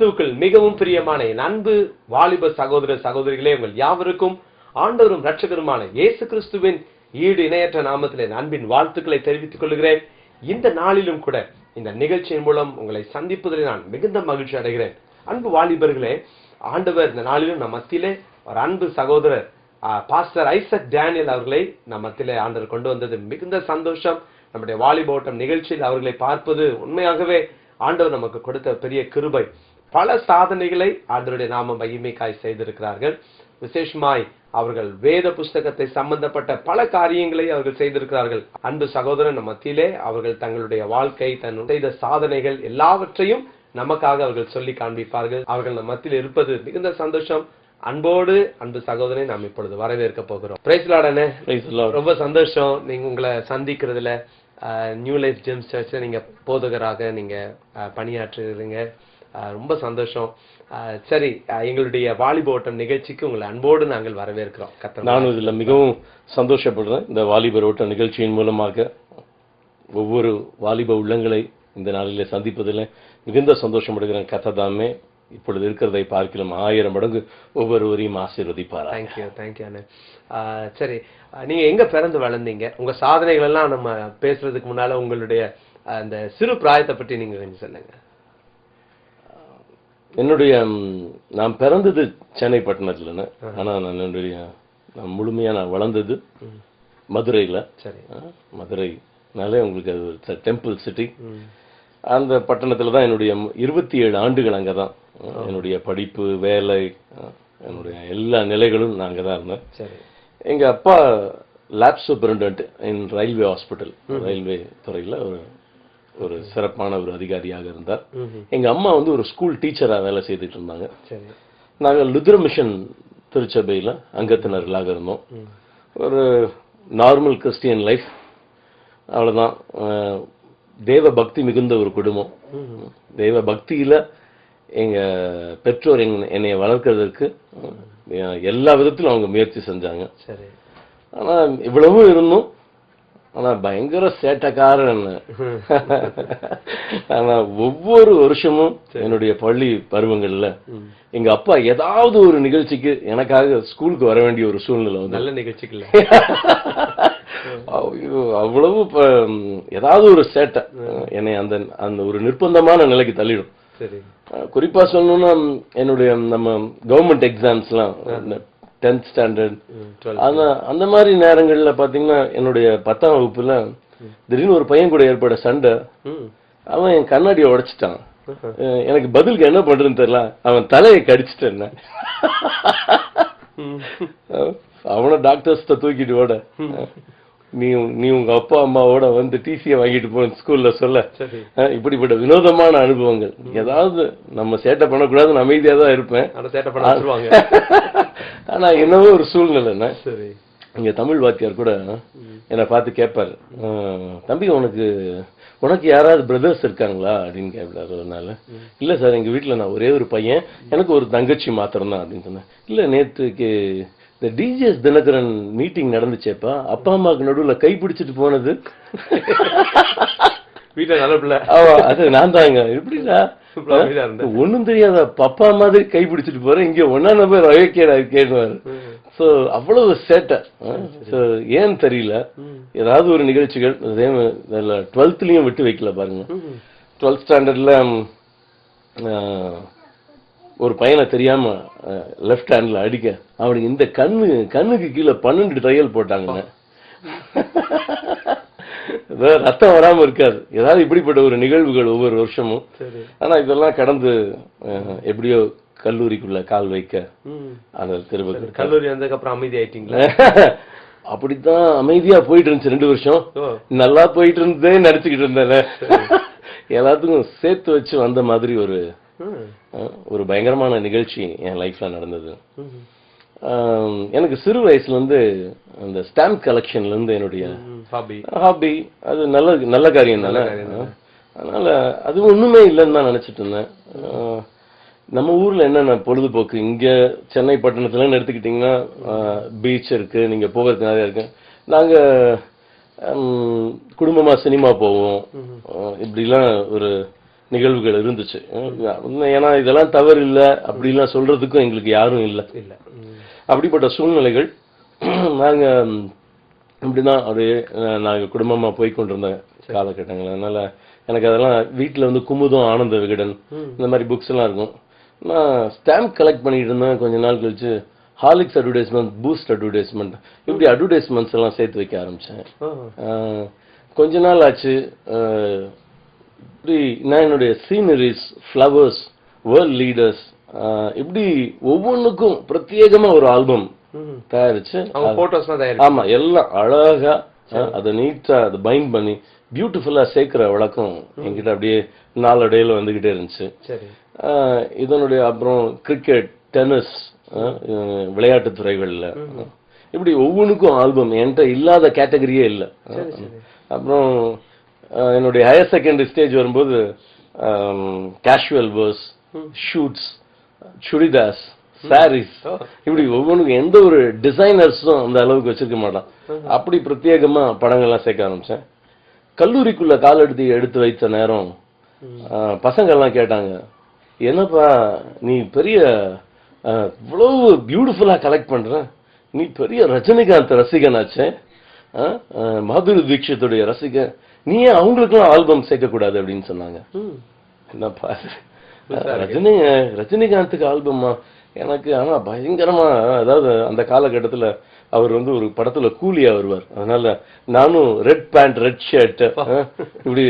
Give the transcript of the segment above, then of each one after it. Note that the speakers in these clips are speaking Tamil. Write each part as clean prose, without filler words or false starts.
கிறிஸ்துவுக்குள் மிகவும் பிரியமான என் அன்பு வாலிப சகோதர சகோதரிகளே, உங்கள் யாவருக்கும் ஆண்டவரும் இரட்சகருமான இயேசு கிறிஸ்துவின் ஈடு இணையற்ற நாமத்திலே அன்பின் வாழ்த்துக்களை தெரிவித்துக் கொள்கிறேன். இந்த நாளிலும் கூட இந்த நிகழ்ச்சியின் மூலம் உங்களை சந்திப்பதில் நான் மிகுந்த மகிழ்ச்சி அடைகிறேன். அன்பு வாலிபர்களே, ஆண்டவர் இந்த நாளிலும் நம் மத்தியிலே ஒரு அன்பு சகோதரர் பாஸ்டர் ஐசக் டேனியல் அவர்களை நம் மத்தியிலே ஆண்டவர் கொண்டு வந்தது மிகுந்த சந்தோஷம். நம்முடைய வாலிப ஓட்டம் நிகழ்ச்சியில் அவர்களை பார்ப்பது உண்மையாகவே ஆண்டவர் நமக்கு கொடுத்த பெரிய கிருபை. பல சாதனைகளை ஆண்டவருடைய நாம மகிமைக்காய் செய்திருக்கிறார்கள். விசேஷமாய் அவர்கள் வேத புஸ்தகத்தை சம்பந்தப்பட்ட பல காரியங்களை அவர்கள் செய்திருக்கிறார்கள். அன்பு சகோதரன் மத்தியிலே அவர்கள் தங்களுடைய வாழ்க்கை, தன் செய்த சாதனைகள் எல்லாவற்றையும் நமக்காக அவர்கள் சொல்லி காண்பிப்பார்கள். அவர்கள் நம் மத்தியில் இருப்பது மிகுந்த சந்தோஷம். அன்போடு அன்பு சகோதரனை நாம் இப்பொழுது வரவேற்க போகிறோம். பிரைஸ் லார்ட் அண்ணே. ரொம்ப சந்தோஷம் நீங்க உங்களை சந்திக்கிறதுல. நியூ லைஃப் ஜெம்ஸ் சர்ச்ல நீங்க போதகராக நீங்க பணியாற்றுறீங்க. ரொம்ப சந்தோஷம். சரி, எங்களுடைய வாலிப ஓட்டம் நிகழ்ச்சிக்கு உங்களை அன்போடு நாங்கள் வரவேற்கிறோம். நானும் இதுல மிகவும் சந்தோஷப்படுறேன். இந்த வாலிபர் ஓட்ட நிகழ்ச்சியின் மூலமாக ஒவ்வொரு வாலிப உள்ளங்களை இந்த நாளிலே சந்திப்பதில் மிகுந்த சந்தோஷப்படுகிறேன். கத்ததாமே இப்பொழுது இருக்கிறதை பார்க்கலாம் 1000 மடங்கு ஒவ்வொருவரையும் ஆசீர்வதிப்பாரா. தேங்க்யூ அண்ணே. சரி, நீங்க எங்க பிறந்து வளர்ந்தீங்க? உங்க சாதனைகள் எல்லாம் நம்ம பேசுறதுக்கு முன்னால உங்களுடைய அந்த சிறு பிராயத்தை பற்றி நீங்க கொஞ்சம் சொல்லுங்க. நான் பிறந்தது சென்னை பட்டணத்துல. ஆனா நான் முழுமையா வளர்ந்தது மதுரையில. சரி, மதுரைனாலே உங்களுக்கு அது டெம்பிள் சிட்டி. அந்த பட்டணத்துல தான் என்னுடைய 27 ஆண்டுகள் அங்கதான் என்னுடைய படிப்பு, வேலை, என்னுடைய எல்லா நிலைகளும் நான் அங்கதான் இருந்தேன். சரி. எங்க அப்பா லேப் சூப்பரண்டன்ட் இன் ரயில்வே ஹாஸ்பிட்டல், ரயில்வே துறையில ஒரு சிறப்பான ஒரு அதிகாரியாக இருந்தார். எங்க அம்மா ஒரு ஸ்கூல் டீச்சரா வேலை செய்துட்டு இருந்தாங்க. நாங்கள் லுத்ர மிஷன் திருச்சபையில அங்கத்தினர்களாக இருந்தோம். ஒரு நார்மல் கிறிஸ்டியன் லைஃப், அவ்வளவுதான். தேவ பக்தி மிகுந்த ஒரு குடும்பம். தேவ பக்தியில எங்க பெற்றோர் என்னை வளர்க்கறதுக்கு எல்லா விதத்திலும் அவங்க முயற்சி செஞ்சாங்க. ஆனா இவ்வளவு இருந்தும் ஆனா பயங்கர சேட்டக்காரன். ஆனா ஒவ்வொரு வருஷமும் என்னுடைய பள்ளி பருவங்கள்ல எங்க அப்பா ஏதாவது ஒரு நிகழ்ச்சிக்கு எனக்காக ஸ்கூலுக்கு வர வேண்டிய ஒரு சூழ்நிலை வந்து, நல்ல நிகழ்ச்சிகள் அவ்வளவு ஏதாவது ஒரு சேட்டை என்னை அந்த ஒரு நிர்பந்தமான நிலைக்கு தள்ளிடும். குறிப்பா சொல்லணும்னா என்னுடைய நம்ம கவர்மெண்ட் எக்ஸாம்ஸ் எல்லாம் 10th ஸ்டாண்டர்ட் அந்த மாதிரி நேரங்கள்ல பாத்தீங்கன்னா என்னுடைய 10ஆம் வகுப்புல திடீர்னு ஒரு பையன் கூட ஏற்பட சண்டை. அவன் என் கண்ணாடியை உடைச்சிட்டான். எனக்கு பதிலுக்கு என்ன பண்றதுன்னு தெரியல. அவன் தலையை கடிச்சிட்டேன். அவனை டாக்டர்ஸ் தூக்கிட்டு ஓட, நீ உங்க அப்பா அம்மாவோட வந்து டிசியை வாங்கிட்டு போன ஸ்கூல்ல சொல்ல. இப்படிப்பட்ட வினோதமான அனுபவங்கள். ஏதாவது நம்ம சேட்டை பண்ணக்கூடாதுன்னு அமைதியா தான் இருப்பேன். ஆனா என்னவோ ஒரு சூழ்நிலை. இங்க தமிழ் வாத்தியார் கூட என்னை பார்த்து கேட்பாரு, தம்பி உனக்கு யாராவது பிரதர்ஸ் இருக்காங்களா அப்படின்னு கேட்பாரு. அதனால இல்ல சார், எங்க வீட்டுல நான் ஒரே ஒரு பையன், எனக்கு ஒரு தங்கச்சி மாத்திரம் தான் அப்படின்னு சொன்னேன். இல்ல, நேற்றுக்கு இந்த டிஜிஎஸ் தினகரன் மீட்டிங் நடந்துச்சேப்பா, அப்பா அம்மாவுக்கு நடுவுல கை பிடிச்சிட்டு போனது வீட்டுல நல்ல பிள்ளை. அது நான் தாங்க. எப்படின்னா ஒண்ணும் தெரியாத அப்பா மாதிரி கை பிடிச்சிட்டு போறேன், இங்க ஒன்னா நம்பர் கேடுவாரு. சோ அவ்வளவு சேட்டை. ஏன்னு தெரியல. ஏதாவது ஒரு நிகழ்ச்சிகள் 12th விட்டு வைக்கல பாருங்க. 12th ஸ்டாண்டர்ட்ல ஒரு பையனை தெரியாம லெப்ட் ஹேண்ட்ல அடிக்க, அவனுக்கு இந்த கண்ணுக்கு கீழே 12 ட்ரையல் போட்டாங்க. ரத்தம் வராம இருக்காது. ஏதாவது இப்படிப்பட்ட ஒரு நிகழ்வுகள் ஒவ்வொரு வருஷமும். ஆனா இதெல்லாம் கடந்து எப்படியோ கல்லூரிக்குள்ள கால் வைக்க அந்த திரும்ப கல்லூரி வந்ததுக்கு அப்புறம் அமைதி ஆயிட்டீங்களா? அப்படித்தான் அமைதியா போயிட்டு இருந்துச்சு 2 வருஷம். நல்லா போயிட்டு இருந்ததே நினைச்சுக்கிட்டு இருந்தேன். எல்லாத்துக்கும் சேர்த்து வச்சு வந்த மாதிரி ஒரு பயங்கரமான நிகழ்ச்சி என் லைஃப்ல நடந்தது. எனக்கு சிறு வயசுல இருந்து அந்த ஸ்டாம்ப் கலெக்ஷன்ல இருந்து என்னுடைய ஹாபி. அது நல்ல காரியம் தானே. அதனால அது ஒண்ணுமே இல்லைன்னு தான் நினைச்சிட்டு இருந்தேன். நம்ம ஊர்ல என்னென்ன பொழுதுபோக்கு, இங்க சென்னை பட்டணத்துல எடுத்துக்கிட்டீங்கன்னா பீச் இருக்கு, நீங்க போகிறதுக்கு நிறைய இருக்கு. நாங்க குடும்பமா சினிமா போவோம். இப்படிலாம் ஒரு நிகழ்வுகள் இருந்துச்சு. ஏன்னா இதெல்லாம் தவறு இல்ல அப்படிலாம் சொல்றதுக்கும் எங்களுக்கு யாரும் இல்ல. அப்படிப்பட்ட சூழ்நிலைகள் நாங்க இப்படிதான் அப்படியே நாங்க குடும்பமா போய் கொண்டிருந்த காலகட்டங்கள். அதனால எனக்கு அதெல்லாம் வீட்டுல வந்து குமுதம், ஆனந்த விகடன் இந்த மாதிரி புக்ஸ் எல்லாம் இருக்கும். நான் ஸ்டாம்ப் கலெக்ட் பண்ணிட்டு இருந்தேன். கொஞ்ச நாள் கழிச்சு ஹார்லிக்ஸ் அட்வர்டைஸ்மெண்ட், பூஸ்ட் அட்வர்டைஸ்மெண்ட், இப்படி அட்வர்டைஸ்மெண்ட்ஸ் எல்லாம் சேர்த்து வைக்க ஆரம்பிச்சேன். கொஞ்ச நாள் ஆச்சு. இப்படி நான் என்னுடைய சீனரிஸ், ஃப்ளவர்ஸ், வேர்ல்ட் லீடர்ஸ், இப்படி ஒவ்வொன்றுக்கும் பிரத்யேகமா ஒரு ஆல்பம் தயாரிச்சு, ஆமா எல்லாம் அழகா அதை நீட்டா அதை பைண்ட் பண்ணி பியூட்டிஃபுல்லா சேர்க்கிற வழக்கம் என்கிட்ட அப்படியே நாளடையில வந்துகிட்டே இருந்துச்சு. இதனுடைய அப்புறம் கிரிக்கெட், டென்னிஸ், விளையாட்டு துறைகள்ல இப்படி ஒவ்வொன்றுக்கும் ஆல்பம் என்கிட்ட இல்லாத கேட்டகரியே இல்லை. அப்புறம் என்னுடைய ஹையர் செகண்டரி ஸ்டேஜ் வரும்போது casual wears, suits, churidars, saris, இப்படி ஒவ்வொன்றுக்கும் எந்த ஒரு டிசைனர்ஸும் அந்த அளவுக்கு வச்சிருக்க மாட்டான். அப்படி பிரத்யேகமா படங்கள்லாம் சேர்க்க ஆரம்பிச்சேன். கல்லூரிக்குள்ள கால் எடுத்து வைத்த நேரம் பசங்க எல்லாம் கேட்டாங்க, என்னப்பா நீ பெரிய இவ்வளவு பியூட்டிஃபுல்லா கலெக்ட் பண்ற, நீ பெரிய ரஜினிகாந்த் ரசிகனாச்சே, மாதுரி தீட்சித்துடைய ரசிகன், நீ ஏன் அவங்களுக்குலாம் ஆல்பம் சேர்க்க கூடாது அப்படின்னு சொன்னாங்க. என்னப்பா ரஜினிகாந்துக்கு ஆல்பமா? எனக்கு ஆனா பயங்கரமா, அதாவது அந்த காலகட்டத்துல அவர் வந்து ஒரு படத்துல கூலியா வருவார். அதனால நானும் ரெட் பேண்ட், ரெட் ஷர்ட், இப்படி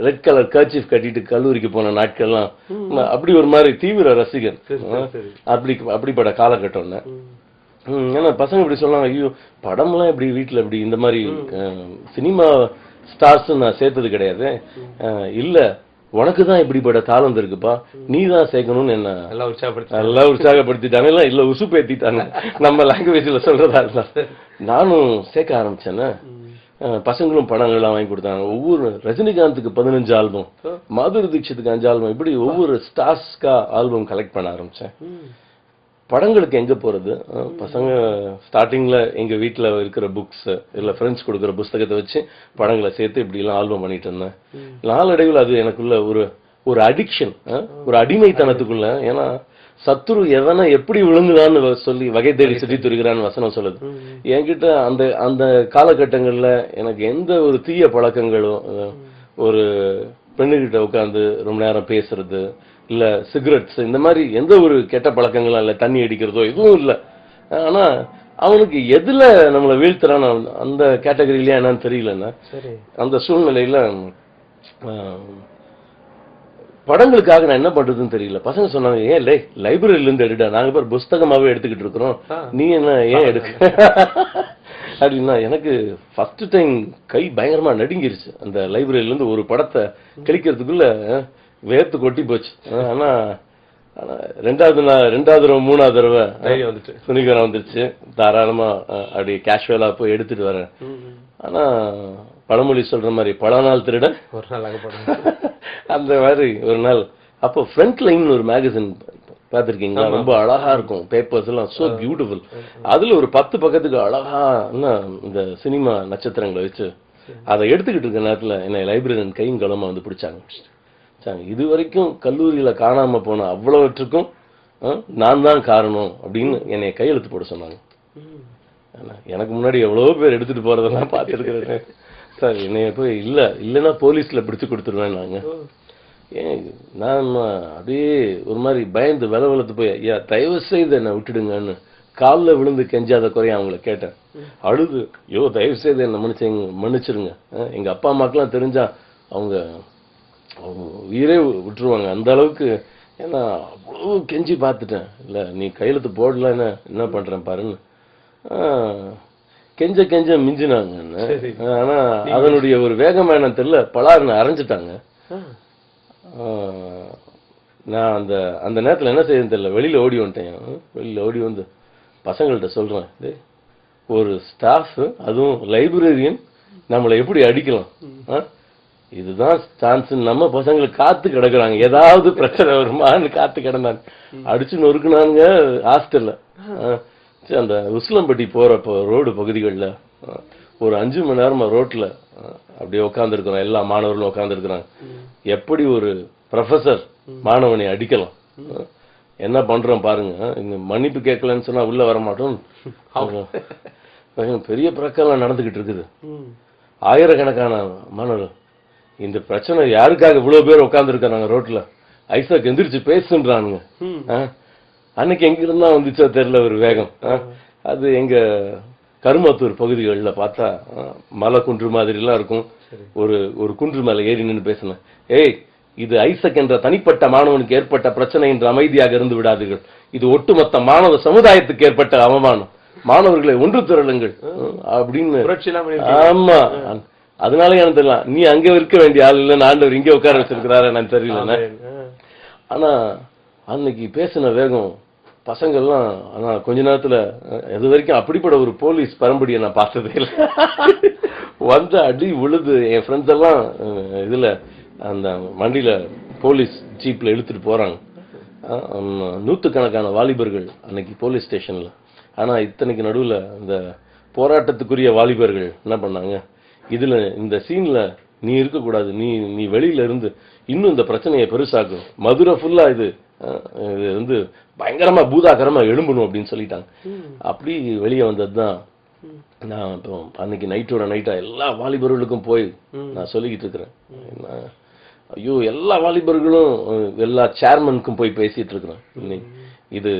ரெட் கலர் கர்ச்சீஃப் கட்டிட்டு கல்லூரிக்கு போன நாட்கள்லாம் அப்படி ஒரு மாதிரி தீவிர ரசிகன். அப்படிப்பட்ட காலகட்டம். ஏன்னா பசங்க இப்படி சொன்னாங்க, ஐயோ படம்லாம் இப்படி வீட்டுல இப்படி இந்த மாதிரி சினிமா ஸ்டார்ஸ் நான் சேர்த்தது கிடையாது, இல்ல உனக்குதான் இப்படிப்பட்ட தாளம் இருக்குப்பா, நீ தான் சேர்க்கணும்னு என்ன நல்லா உற்சாகப்படுத்திட்டாங்க. இல்ல உசுப்பேத்திட்டாங்க நம்ம லாங்குவேஜ்ல சொல்றதா இருந்தா. நானும் சேர்க்க ஆரம்பிச்சேன்னு பசங்களும் படங்கள்லாம் வாங்கி கொடுத்தாங்க. ஒவ்வொரு ரஜினிகாந்துக்கு 15 ஆல்பம், மாதுரி தீட்சித்துக்கு 5 ஆல்பம், இப்படி ஒவ்வொரு ஸ்டார்ஸ்கா ஆல்பம் கலெக்ட் பண்ண ஆரம்பிச்சேன். படங்களுக்கு எங்க போறது? பசங்க ஸ்டார்டிங்ல எங்க வீட்டுல இருக்கிற புக்ஸ் இல்ல ஃப்ரெண்ட்ஸ் கொடுக்குற புஸ்தகத்தை வச்சு படங்களை சேர்த்து இப்படி எல்லாம் ஆல்பம் பண்ணிட்டு இருந்தேன். நாளடைவில் அது எனக்குள்ள ஒரு அடிக்ஷன், ஒரு அடிமைத்தனத்துக்குள்ள. ஏன்னா சத்துரு எவனை எப்படி விழுங்குதான்னு சொல்லி வகை தேடி சுற்றி துருகிறான்னு வசனம் சொல்லுது. என்கிட்ட அந்த காலகட்டங்கள்ல எனக்கு எந்த ஒரு தீய பழக்கங்களும், ஒரு பெண்ணுகிட்ட உட்காந்து ரொம்ப நேரம் பேசுறது, இல்ல சிகரெட்ஸ், இந்த மாதிரி எந்த ஒரு கெட்ட பழக்கங்களும் இல்ல, தண்ணி அடிக்கிறதோ எதுவும் இல்ல. ஆனா அவனுக்கு எதுல நம்மளை வீழ்த்துறான்னு அந்த கேட்டகரியிலயா என்னன்னு தெரியலன்னா, அந்த சூழ்நிலையில படங்களுக்காக நான் என்ன பண்றதுன்னு தெரியல. பசங்க சொன்னாங்க, ஏன் லைப்ரரியில இருந்து எடுடா, நாங்க பேர் புஸ்தகமாவே எடுத்துக்கிட்டு இருக்கிறோம், நீ என்ன ஏன் எடுக்க அப்படின்னா. எனக்கு ஃபர்ஸ்ட் டைம் கை பயங்கரமா நடுங்கிருச்சு. அந்த லைப்ரரியில இருந்து ஒரு படத்தை கிளிக்கிறதுக்குள்ள வேர்த்து கொட்டி போச்சு. ஆனா ரெண்டாவது தடவை 3வது தடவை துணிகரம் வந்துருச்சு. தாராளமா அப்படி கேஷுவலா போய் எடுத்துட்டு வரேன். ஆனா பழமொழி சொல்ற மாதிரி பல நாள் திருட ஒரு நாள் அந்த மாதிரி ஒரு நாள். அப்போ ஃப்ரண்ட் லைன் ஒரு மேகசின் பாத்திருக்கீங்களா? ரொம்ப அழகா இருக்கும், பேப்பர்ஸ் எல்லாம் சோ பியூட்டிஃபுல். அதுல ஒரு 10 பக்கத்துக்கு அழகா இந்த சினிமா நட்சத்திரங்களை வச்சு அதை எடுத்துக்கிட்டு இருக்க நேரத்துல என்ன லைப்ரரியன் கையும் களமா வந்து பிடிச்சாங்க. இது வரைக்கும் கல்லூரியில காணாம போன அவ்வளவுக்கும் நான் தான் காரணம் அப்படின்னு என்னை கையெழுத்து போட சொன்னாங்க. எனக்கு முன்னாடி எவ்வளவு பேர் எடுத்துட்டு போறதெல்லாம் பார்த்துருக்கிறேன் சார். என்னைய போய் இல்லைன்னா போலீஸ்ல பிடிச்சு கொடுத்துருவேன் நாங்க. ஏன் நான் அப்படியே ஒரு மாதிரி பயந்து விளவலத்து போய், ஐயா தயவு செய்து என்ன விட்டுடுங்கன்னு காலில் விழுந்து கெஞ்சாத குறைய அவங்கள கேட்டேன். அழுது, ஐயோ தயவு செய்து என்ன மன்னிச்சிருங்க, எங்க அப்பா அம்மாக்கெல்லாம் தெரிஞ்சா அவங்க உயிரே விட்டுருவாங்க அந்த அளவுக்கு. ஏன்னா அவ்வளவு கெஞ்சி பார்த்துட்டேன். இல்ல நீ கையெழுத்து போடலன்னு என்ன பண்றேன் பாருன்னு கெஞ்ச மிஞ்சினாங்க. ஆனா அதனுடைய ஒரு வேகம் என்னன்னு தெரியல, பலாருன்னு அரைஞ்சிட்டாங்க. நான் அந்த நேரத்துல என்ன செய்யன்னு தெரியல, வெளியில ஓடி வந்துட்டேன். வெளியில ஓடி வந்து பசங்கள்கிட்ட சொல்றேன், ஒரு ஸ்டாஃப் அதுவும் லைப்ரரியன் நம்மளை எப்படி அடிக்கலாம், இதுதான் சான்ஸ். நம்ம பசங்களுக்கு காத்து கிடக்குறாங்க, ஏதாவது பிரச்சனை வருமானு காத்து கிடந்தாங்க. அடிச்சு நொறுக்குனாங்க ஹாஸ்டல்ல. அந்த உசிலம்பட்டி போறப்போ ரோடு பகுதிகளில் ஒரு 5 மணி நேரமா ரோட்ல அப்படியே உட்கார்ந்துருக்கிறோம், எல்லா மாணவர்களும் உட்கார்ந்துருக்கிறாங்க. எப்படி ஒரு ப்ரொஃபசர் மாணவனை அடிக்கலாம்? என்ன பண்றோம் பாருங்க. இந்த மன்னிப்பு கேட்கலன்னு சொன்னா உள்ள வர மாட்டோம். பெரிய பிரச்சனை நடந்துகிட்டு இருக்குது. ஆயிரக்கணக்கான மாணவர்கள். இந்த பிரச்சனை யாருக்காக இவ்வளவு பேர் உட்கார்ந்துருக்காங்க ரோட்ல? ஐசாக் எந்திரிச்சு பேசுன்றானுங்க. அன்னைக்கு எங்க இருந்தா வந்துச்சோ தெரியல ஒரு வேகம். அது எங்க கருமாத்தூர் பகுதிகளில் பார்த்தா மலை குன்று மாதிரி எல்லாம் இருக்கும். ஒரு குன்று மேல ஏறி நின்று பேசினேன். ஏய், இது ஐசக் என்ற தனிப்பட்ட மாணவனுக்கு ஏற்பட்ட பிரச்சனை என்று அமைதியாக இருந்து விடாதீர்கள். இது ஒட்டுமொத்த மாணவ சமுதாயத்துக்கு ஏற்பட்ட அவமானம். மாணவர்களை ஒன்று திரளுங்கள் அப்படின்னு. ஆமா, அதனால எனக்கு தெரியல, நீ அங்க இருக்க வேண்டிய ஆள் இல்ல, ஆண்டவர் இங்க உட்கார வச்சிருக்கிறாரு நான் தெரியல. ஆனா அன்னைக்கு பேசின வேகம் பசங்கள்லாம், ஆனா கொஞ்ச நேரத்துல இது வரைக்கும் அப்படிப்பட்ட ஒரு போலீஸ் பரம்படியை நான் பார்த்ததே இல்லை. வந்து அடி விழுது. என் ஃப்ரெண்ட்ஸ் எல்லாம் இதுல அந்த வண்டியில போலீஸ் ஜீப்ல இழுத்துட்டு போறாங்க. நூத்துக்கணக்கான வாலிபர்கள் அன்னைக்கு போலீஸ் ஸ்டேஷன்ல. ஆனா இத்தனைக்கு நடுவுல இந்த போராட்டத்துக்குரிய வாலிபர்கள் என்ன பண்ணாங்க, இதுல இந்த சீன்ல நீ இருக்கக்கூடாது, நீ வெளியில இருந்து இன்னும் இந்த பிரச்சனையை பெருசாக்கும், மதுரை ஃபுல்லா இது வந்து பயங்கரமா பூதாகரமா எழும்பணும் அப்படின்னு சொல்லிட்டாங்க. அப்படி வெளியே வந்ததுதான் நான் இப்போ அன்னைக்கு நைட்டோட நைட்டா எல்லா வாலிபர்களுக்கும் போய் நான் சொல்லிக்கிட்டு இருக்கிறேன். ஐயோ, எல்லா வாலிபர்களும் எல்லா சேர்மனுக்கும் போய் பேசிட்டு இருக்கிறேன். இது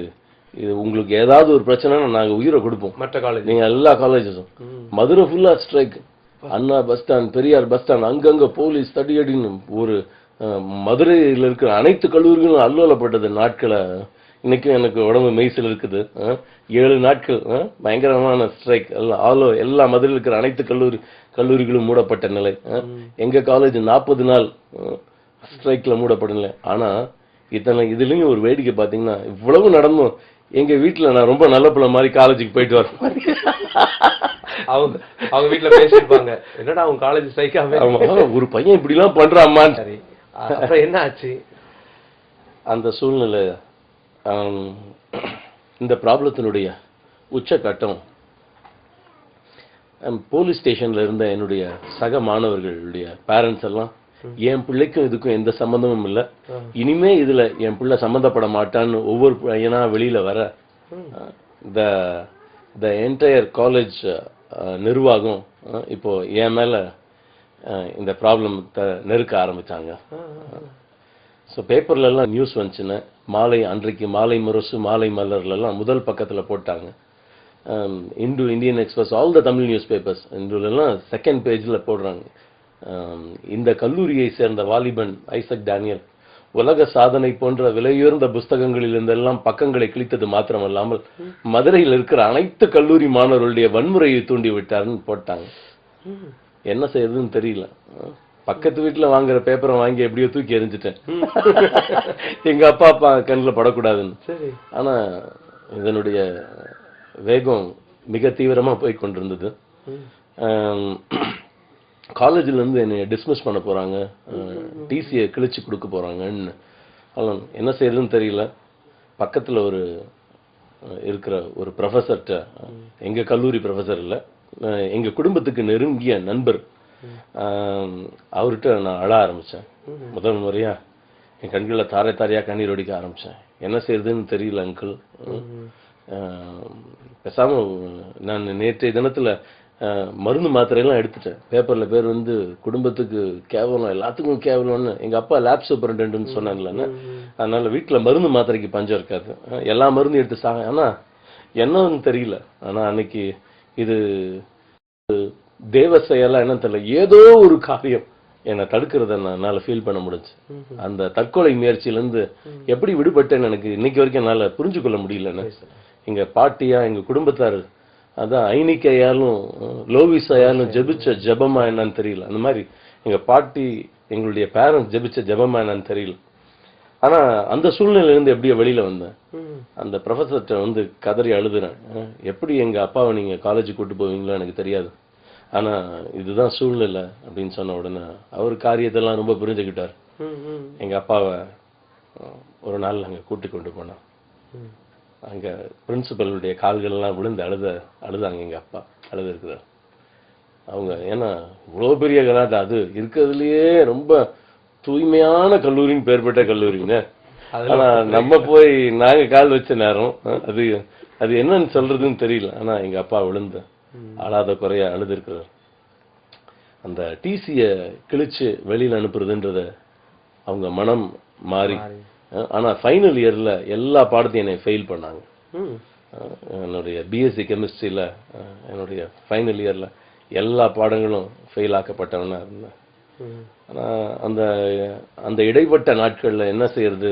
உங்களுக்கு ஏதாவது ஒரு பிரச்சனைனா நாங்க உயிரை கொடுப்போம். மற்ற காலேஜ், நீங்க எல்லா காலேஜஸும் மதுரை ஃபுல்லா strike. Anna bus stand, Periyar bus stand, அங்கங்க போலீஸ் தடியடின்னு ஒரு மதுரையில் இருக்கிற அனைத்து கல்லூரிகளும் அல்லோலப்பட்டது நாட்களை. இன்னைக்கும் எனக்கு உடம்பு மெய்சில் இருக்குது. 7 நாட்கள் பயங்கரமான ஸ்ட்ரைக். எல்லா மதுரையில் இருக்கிற அனைத்து கல்லூரிகளும் மூடப்பட்ட நிலை. எங்க காலேஜ் 40 நாள் ஸ்ட்ரைக்ல மூடப்பட்ட நிலை. ஆனா இதுலயும் ஒரு வேடிக்கை பாத்தீங்கன்னா, இவ்வளவு நடந்தும் எங்க வீட்டுல நான் ரொம்ப நல்ல பிள்ளை மாதிரி காலேஜுக்கு போயிட்டு வரேன். அவங்க வீட்டுல பேசிருப்பாங்க, என்னடா அவங்க காலேஜ் ஸ்ட்ரைக்காக ஒரு பையன் இப்படி எல்லாம் பண்றான். சரி, அப்புறம் என்ன ஆச்சு? அந்த சூழ்நிலை, இந்த ப்ராப்ளத்தினுடைய உச்சகட்டம் போலீஸ் ஸ்டேஷன்ல இருந்த என்னுடைய சக மாணவர்களுடைய பேரண்ட்ஸ் எல்லாம், என் பிள்ளைக்கும் இதுக்கும் எந்த சம்பந்தமும் இல்லை, இனிமே இதுல என் பிள்ளை சம்பந்தப்பட மாட்டான்னு ஒவ்வொரு பையனா வெளியில வர த என்டையர் காலேஜ் நிர்வாகம் இப்போ என் மேல இந்த ப்ராப்ளம் நெருக்க ஆரம்பிச்சாங்க. ஸோ பேப்பர்ல எல்லாம் நியூஸ் வந்துச்சுன்னு அன்றைக்கு மாலை முரசு, மாலை மலர்ல எல்லாம் முதல் பக்கத்துல போட்டாங்க. Hindu, Indian express, all the Tamil news papers எல்லாம் செகண்ட் பேஜ்ல போடுறாங்க. இந்த கல்லூரியை சேர்ந்த வாலிபன் ஐசக் டேனியல் உலக சாதனை போன்ற விலையுயர்ந்த புஸ்தகங்களில் இருந்தெல்லாம் பக்கங்களை கிழித்தது மாத்திரமல்லாமல் மதுரையில் இருக்கிற அனைத்து கல்லூரி மாணவர்களுடைய வன்முறையை தூண்டி விட்டாருன்னு போட்டாங்க. என்ன செய்யறதுன்னு தெரியல. பக்கத்து வீட்டுல வாங்குற பேப்பரை வாங்கி எப்படியோ தூக்கி எறிஞ்சிட்டேன், எங்க அப்பா கண்ணில் படக்கூடாதுன்னு. ஆனா இதனுடைய வேகம் மிக தீவிரமா போய் கொண்டிருந்தது. காலேஜ்ல இருந்து என்னை டிஸ்மிஸ் பண்ண போறாங்க, டிசியை கிழிச்சு கொடுக்க போறாங்கன்னு. என்ன செய்யறதுன்னு தெரியல. பக்கத்துல இருக்கிற ஒரு ப்ரொஃபஸர்கிட்ட, எங்க கல்லூரி ப்ரொஃபஸர் இல்ல, எங்க குடும்பத்துக்கு நெருங்கிய நண்பர், அவர்கிட்ட நான் அழ ஆரம்பிச்சேன். முதல் முறையா என் கண்களில் தாரை தாரையா கண்ணீர் ஒடிக்க ஆரம்பிச்சேன். என்ன செய்யறதுன்னு தெரியல அங்கிள். பேசாம நான் நேற்றைய தினத்துல மருந்து மாத்திரையெல்லாம் எடுத்துட்டேன். பேப்பர்ல பேர் வந்து குடும்பத்துக்கு கேவலம், எல்லாத்துக்கும் கேவலம்னு. எங்க அப்பா லேப் சூப்பரண்டன்ட்னு சொன்னாங்கல்ல, அதனால வீட்டுல மருந்து மாத்திரைக்கு பஞ்சம் இருக்காது, எல்லா மருந்தும் எடுத்து சாங்க. ஆனா என்னன்னு தெரியல. ஆனா அன்னைக்கு இது தேவ செயலா என்னன்னு தெரியல, ஏதோ ஒரு காரியம் என்னை தடுக்கிறத என்னால ஃபீல் பண்ண முடிஞ்சு. அந்த தற்கொலை முயற்சியிலிருந்து எப்படி விடுபட்டேன்னு எனக்கு இன்னைக்கு வரைக்கும் என்னால புரிஞ்சு கொள்ள முடியலன்னு. எங்க பாட்டியா, எங்க குடும்பத்தாரு, அதான் ஐனிக்கையாலும் லோவிஸையாலும் ஜெபிச்ச ஜபமா என்னன்னு தெரியல. அந்த மாதிரி எங்க பாட்டி, எங்களுடைய பேரண்ட்ஸ் ஜெபிச்ச ஜபமா என்னன்னு தெரியல. ஆனா அந்த சூழ்நிலையில இருந்து எப்படியோ வெளியில வந்தேன். அந்த ப்ரொஃபஸர்கிட்ட வந்து கதறி அழுதுறேன், எப்படி எங்க அப்பாவை நீங்க காலேஜுக்கு கூட்டு போவீங்களோ எனக்கு தெரியாது, ஆனா இதுதான் சூழ்நிலை அப்படின்னு சொன்ன உடனே அவர் காரியத்தெல்லாம் ரொம்ப புரிஞ்சுக்கிட்டார். எங்க அப்பாவை ஒரு நாள் அங்க கூட்டி கொண்டு போனான். அங்க பிரின்சிபலுடைய கால்கள் எல்லாம் விழுந்து அழுதாங்க. எங்க அப்பா அழுது இருக்கிறார். அவங்க. ஏன்னா இவ்வளவு பெரிய கலாட்டா, அது இருக்கிறதுலயே ரொம்ப தூய்மையான கல்லூரின்னு பேர் பெற்ற கல்லூரிங்க. ஆனா நம்ம போய் நாங்க கால் வச்ச நேரம் அது அது என்னன்னு சொல்றதுன்னு தெரியல. ஆனா எங்க அப்பா விழுந்து அழாத குறைய அழுது இருக்கிறார். அந்த டிசிய கிழிச்சு வெளியில அனுப்புறதுன்றத அவங்க மனம் மாறி, ஆனா ஃபைனல் இயர்ல எல்லா பாடத்தையும் என்னை ஃபெயில் பண்ணாங்க. என்னுடைய பிஎஸ்சி கெமிஸ்ட்ரியில என்னுடைய ஃபைனல் இயர்ல எல்லா பாடங்களும் ஃபெயில் ஆக்கப்பட்டவனா இருந்தேன். ஆனா அந்த அந்த இடைப்பட்ட நாட்கள்ல என்ன செய்யறது,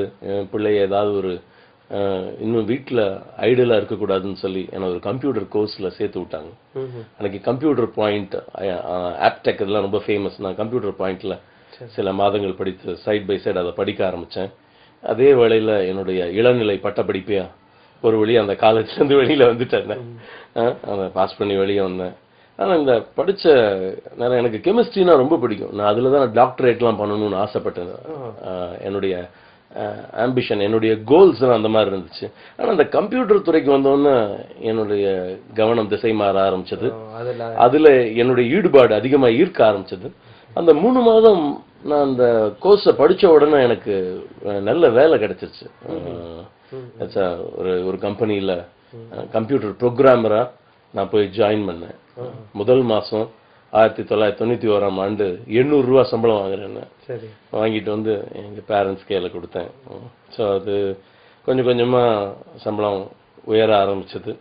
பிள்ளைய ஏதாவது ஒரு இன்னும் வீட்டுல ஐடியலா இருக்கக்கூடாதுன்னு சொல்லி என்ன ஒரு கம்ப்யூட்டர் கோர்ஸ்ல சேர்த்து விட்டாங்க. அன்னைக்கு கம்ப்யூட்டர் பாயிண்ட், ஆப்டெக் இதெல்லாம் ரொம்ப ஃபேமஸ். நான் கம்ப்யூட்டர் பாயிண்ட்ல சில மாதங்கள் படித்து சைட் பை சைடு அதை படிக்க ஆரம்பிச்சேன். அதே வேளையில என்னுடைய இளநிலை பட்டப்படிப்பையா ஒரு வழி அந்த காலேஜ்ல இருந்து வெளியில வந்துட்டேன். அதை பாஸ் பண்ணி வெளியே வந்தேன். ஆனா இந்த படிச்ச நேரம் எனக்கு கெமிஸ்ட்ரினா ரொம்ப பிடிக்கும். நான் அதுலதான் டாக்டரேட்லாம் பண்ணணும்னு ஆசைப்பட்டேன். என்னுடைய ஆம்பிஷன், என்னுடைய கோல்ஸ் அந்த மாதிரி இருந்துச்சு. ஆனா அந்த கம்ப்யூட்டர் துறைக்கு வந்தோன்னு என்னுடைய கவனம் திசை மாற ஆரம்பிச்சது. அதுல என்னுடைய ஈடுபாடு அதிகமா ஈர்க்க ஆரம்பிச்சது. அந்த 3 மாதம் நான் அந்த கோர்ஸை படிச்ச உடனே எனக்கு நல்ல வேலை கிடைச்சிருச்சு. ஒரு கம்பெனியில கம்ப்யூட்டர் ப்ரோக்ராமரா நான் போய் ஜாயின் பண்ணேன். முதல் மாசம் 1991ஆம் ஆண்டு 800 ரூபாய் சம்பளம் வாங்குறேன். வாங்கிட்டு வந்து எங்க பேரண்ட்ஸ் கையில கொடுத்தேன். ஸோ அது கொஞ்சம் கொஞ்சமா சம்பளம் உயர ஆரம்பிச்சது.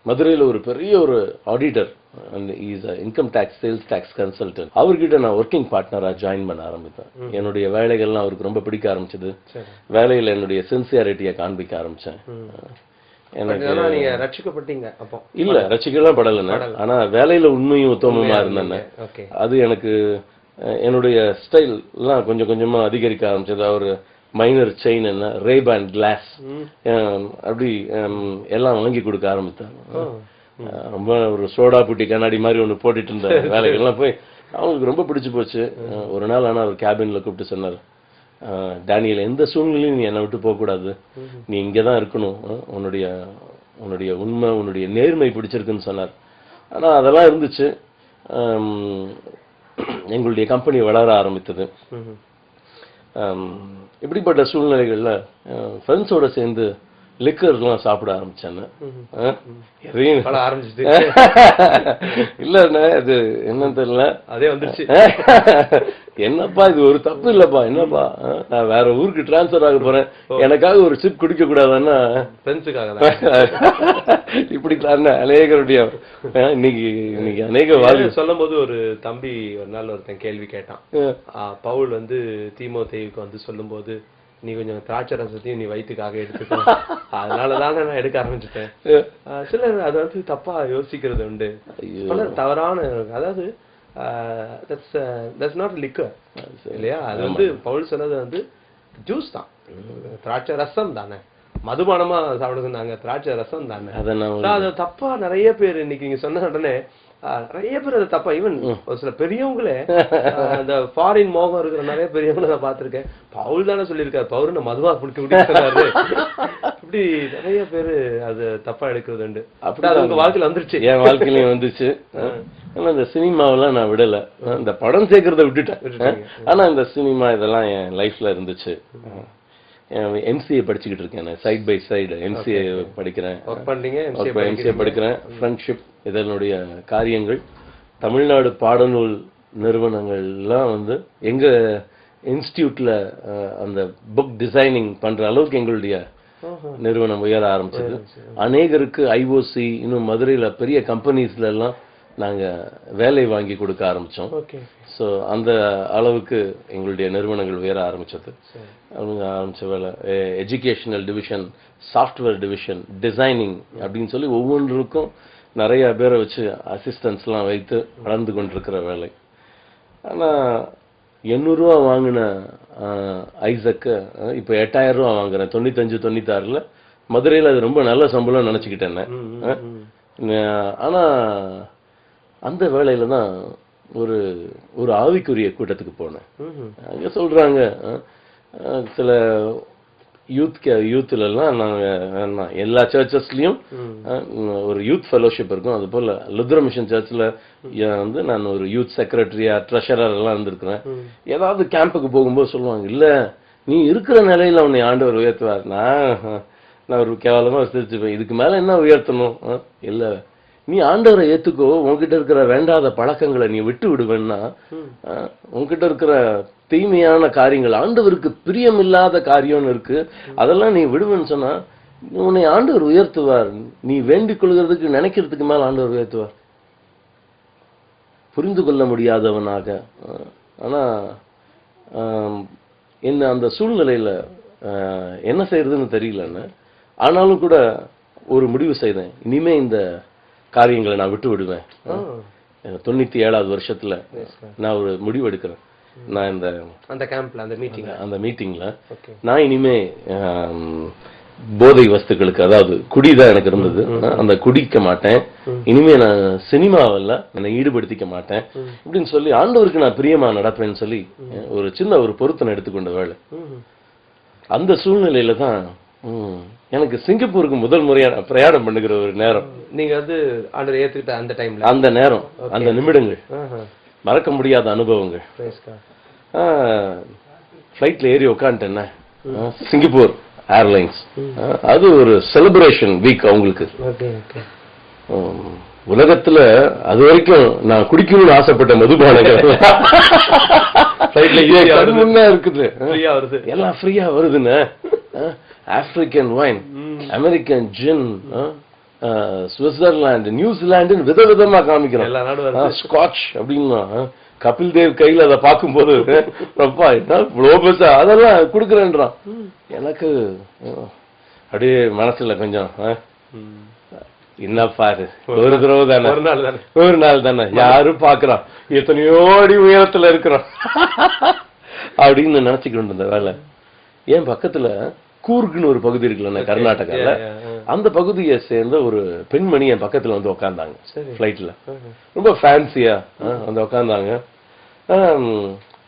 மதுரையில ஒரு பெரிய ஒரு auditor, income tax sales tax consultant, அவர்கிட்ட நான் ஒர்க்கிங் பார்ட்னரா ஜாயின் பண்ண ஆரம்பித்தேன். என்னுடைய வேலைகள்லாம் அவருக்கு ரொம்ப பிடிக்க ஆரம்பிச்சது. வேலையில என்னுடைய சின்சியாரிட்டியை காண்பிக்க ஆரம்பிச்சேன். நீங்க ரட்சிக்கப்பட்டீங்க அப்போ? இல்ல, ரட்சிக்கலாம் படலன்னு. ஆனா வேலையில உண்மையும் உத்தமமா இருந்தேன். அது எனக்கு என்னுடைய ஸ்டைல் எல்லாம் கொஞ்சம் கொஞ்சமா அதிகரிக்க ஆரம்பிச்சது. ஒரு மைனர் செயின், என்ன ரேபான் கிளாஸ், அப்படி எல்லாம் வாங்கி கொடுக்க ஆரம்பித்தாங்க. ரொம்ப ஒரு சோடா புட்டி கண்ணாடி மாதிரி ஒண்ணு போட்டுட்டு இருந்த வேலைகள்லாம் போய் அவங்களுக்கு ரொம்ப பிடிச்சு போச்சு. ஒரு நாள் ஆனா அவர் கேபின்ல கூப்பிட்டு சொன்னார், டேனியல், எந்த சூழ்நிலையும் நீ என்னை விட்டு போக கூடாது, நீ இங்கதான் இருக்கணும், உன்னுடைய உண்மை உன்னுடைய நேர்மை பிடிச்சிருக்குன்னு சொன்னார். ஆனா அதெல்லாம் இருந்துச்சு. எங்களுடைய கம்பெனி வளர ஆரம்பித்தது. இப்படிப்பட்ட சூழ்நிலைகள்ல ஃப்ரெண்ட்ஸோட சேர்ந்து லிக்கர்லாம் சாப்பிட ஆரம்பிச்சேன்னு. இல்லண்ணா, அது என்னன்னு தெரியல, அதே வந்துருச்சு. என்னப்பா இது ஒரு தப்பு இல்லப்பா, என்னப்பா நான் வேற ஊருக்கு டிரான்ஸ்பர் ஆக போறேன், எனக்காக ஒரு சிப் குடிக்க கூடாதுன்னா இப்படி அநேகருடைய இன்னைக்கு அநேக வாழ்க்கை சொல்லும் போது ஒரு தம்பி ஒரு நாள் ஒருத்தன் கேள்வி கேட்டான். பவுல் தீமோத்தேயுக்கு சொல்லும் போது, நீ கொஞ்சம் திராட்சை ரசத்தையும் நீ வயிற்றுக்காக எடுத்துக்கோ, அதனாலதானே நான் எடுக்க ஆரம்பிச்சுட்டேன். சிலர் அதை தப்பா யோசிக்கிறது உண்டு. தவறான, அதாவது that's not liquor இல்லையா? அது பவுல் சொன்னது ஜூஸ் தான், திராட்சை ரசம் தானே, மதுபானமா சாப்பிடுங்க, திராட்சை ரசம் தானே. அது தப்பா நிறைய பேர் இன்னைக்கு நீங்க சொன்ன உடனே நிறைய பேர் அதை தப்பா, ஈவன் ஒரு சில பெரியவங்களே, அந்த ஃபாரின் மோகம் இருக்கிற நிறைய பெரியவங்களை நான் பார்த்திருக்கேன். பவுல் தானே சொல்லியிருக்காரு, பவுல் மதுவா பிடிக்கிறாரு, இப்படி நிறைய பேரு அது தப்பா எடுக்கிறது உண்டு. அப்படி அது உங்க வாழ்க்கையில வந்துருச்சு, என் வாழ்க்கையிலயும் வந்துச்சு. ஆனா இந்த சினிமாவெல்லாம் நான் விடல, இந்த படம் சேர்க்கறத விட்டுட்டேன். ஆனா இந்த சினிமா இதெல்லாம் என் லைஃப்ல இருந்துச்சு. எம்சிஏ படிச்சுக்கிட்டு இருக்கேன், சைட் பை சைடு எம்சிஏ படிக்கிறேன். எம்சிஏ படிக்கிறேன். ஃப்ரெண்ட்ஷிப் இதனுடைய காரியங்கள் தமிழ்நாடு பாடநூல் நிறுவனங்கள்லாம் எங்க இன்ஸ்டிடியூட்ல அந்த புக் டிசைனிங் பண்ற அளவுக்கு எங்களுடைய நிறுவனம் உயர ஆரம்பிச்சது. அநேகருக்கு ஐஓசி, இன்னும் மதுரையில பெரிய கம்பெனிஸ்ல எல்லாம் நாங்க வேலை வாங்கி கொடுக்க ஆரம்பிச்சோம். ஸோ அந்த அளவுக்கு எங்களுடைய நிறுவனங்கள் உயர ஆரம்பிச்சது. ஆரம்பிச்ச வேலை educational division, software division, designing அப்படின்னு சொல்லி ஒவ்வொன்றுக்கும் நிறைய பேரை வச்சு அசிஸ்டன்ஸ் எல்லாம் வைத்து வளர்ந்து கொண்டிருக்கிற வேலை. ஆனா 800 ரூபா வாங்கின ஐசக்கு இப்ப 8000 ரூபா வாங்குறேன். 95, 96ல மதுரையில அது ரொம்ப நல்ல சம்பளம் நினைச்சுக்கிட்டேன். ஆனா அந்த வேலையில தான் ஒரு ஆவிக்குரிய கூட்டத்துக்கு போனேன். அங்க சொல்றாங்க, சில யூத்ல எல்லாம் நாங்க எல்லா சர்ச்சஸ்லயும் ஒரு யூத் ஃபெலோஷிப் இருக்கும். அது போல லுத்ரா மிஷன் சர்ச்ல வந்து நான் ஒரு யூத் செக்ரட்டரியா ட்ரெஷரர் எல்லாம் இருந்திருக்கிறேன். ஏதாவது கேம்புக்கு போகும்போது சொல்லுவாங்க, இல்ல நீ இருக்கிற நிலையில உன்னை ஆண்டவர் உயர்த்துவார். நான் ஒரு கேவலமா சிரிச்சுப்பேன், இதுக்கு மேல என்ன உயர்த்தணும்? இல்ல நீ ஆண்டவரை ஏத்துக்கோ, உன்கிட்ட இருக்கிற வேண்டாத பழக்கங்களை நீ விட்டு விடுவேன்னா, உன்கிட்ட இருக்கிற தீமையான காரியங்கள், ஆண்டவருக்கு பிரியம் இல்லாத காரியம்னு இருக்கு, அதெல்லாம் நீ விடுவேன்னு சொன்னா உன்னை ஆண்டவர் உயர்த்துவார். நீ வேண்டிக் கொள்கிறதுக்கு நினைக்கிறதுக்கு மேல ஆண்டவர் உயர்த்துவார். புரிந்து கொள்ள முடியாதவனாக. ஆனா என்ன அந்த சூழ்நிலையில என்ன செய்யறதுன்னு தெரியலன்னு, ஆனாலும் கூட ஒரு முடிவு செய்தேன், இனிமே இந்த காரியங்களை நான் விட்டு விடுவேன். 97வது வருஷத்துல நான் ஒரு முடிவு எடுக்கிறேன். நான் அந்த மீட்டிங்ல நான் இனிமே போதை வஸ்துக்களுக்கு, அதாவது குடிதான் எனக்கு இருந்தது, அந்த குடிக்க மாட்டேன், இனிமே நான் சினிமாவில் என்னை ஈடுபடுத்திக்க மாட்டேன் அப்படின்னு சொல்லி ஆண்டவருக்கு நான் பிரியமா நடப்பேன்னு சொல்லி ஒரு சின்ன ஒரு பொருத்தனை எடுத்துக்கொண்ட வேலை. அந்த சூழ்நிலையில தான் எனக்கு சிங்கப்பூருக்கு முதல் முறையான பிரயாணம் பண்ணுகிற ஒரு நேரம். நீங்க வந்து ஆண்டவரை ஏத்துக்கிட்ட அந்த டைம்ல, அந்த நேரம், அந்த நிமிடங்கள் மறக்க முடியாத அனுபவங்கள். ஃபிளைட்ல ஏறி உட்காந்துட்டேன்னா சிங்கப்பூர் ஏர்லைன்ஸ், அது ஒரு செலிப்ரேஷன் வீக் அவங்களுக்கு. உலகத்துல அது வரைக்கும் நான் குடிக்கணும்னு ஆசைப்பட்ட மதுபானங்கள் இருக்குது, எல்லாம் ஃப்ரீயா வருதுன்னு. ஆப்பிரிக்கன் வைன், அமெரிக்கன் ஜின், சுவிட்சர்லாந்து, நியூசிலாந்து விதவிதமா காமிக்கிறோம். ஸ்காட்ச் அப்படின்னா கபில் தேவ் கையில அதை பார்க்கும்போது அதெல்லாம் குடுக்கறேன்றான். எனக்கு அப்படியே மனசுல கொஞ்சம் என்ன பாரு, ஒரு தடவை தானே, ஒரு நாள் தானே, யாரும் பாக்குறான், எத்தனையோ அடி உயரத்துல இருக்கிறோம் அப்படின்னு நினைச்சுக்கிட்டு இருந்த வேலை. என் பக்கத்துல கூர்க்னு ஒரு பகுதி இருக்குல்ல கர்நாடகால, அந்த பகுதியை சேர்ந்த ஒரு பெண்மணி என் பக்கத்துல வந்து உட்கார்ந்தாங்க. பிளைட்ல ரொம்ப ஃபேன்சியா வந்து உட்கார்ந்தாங்க.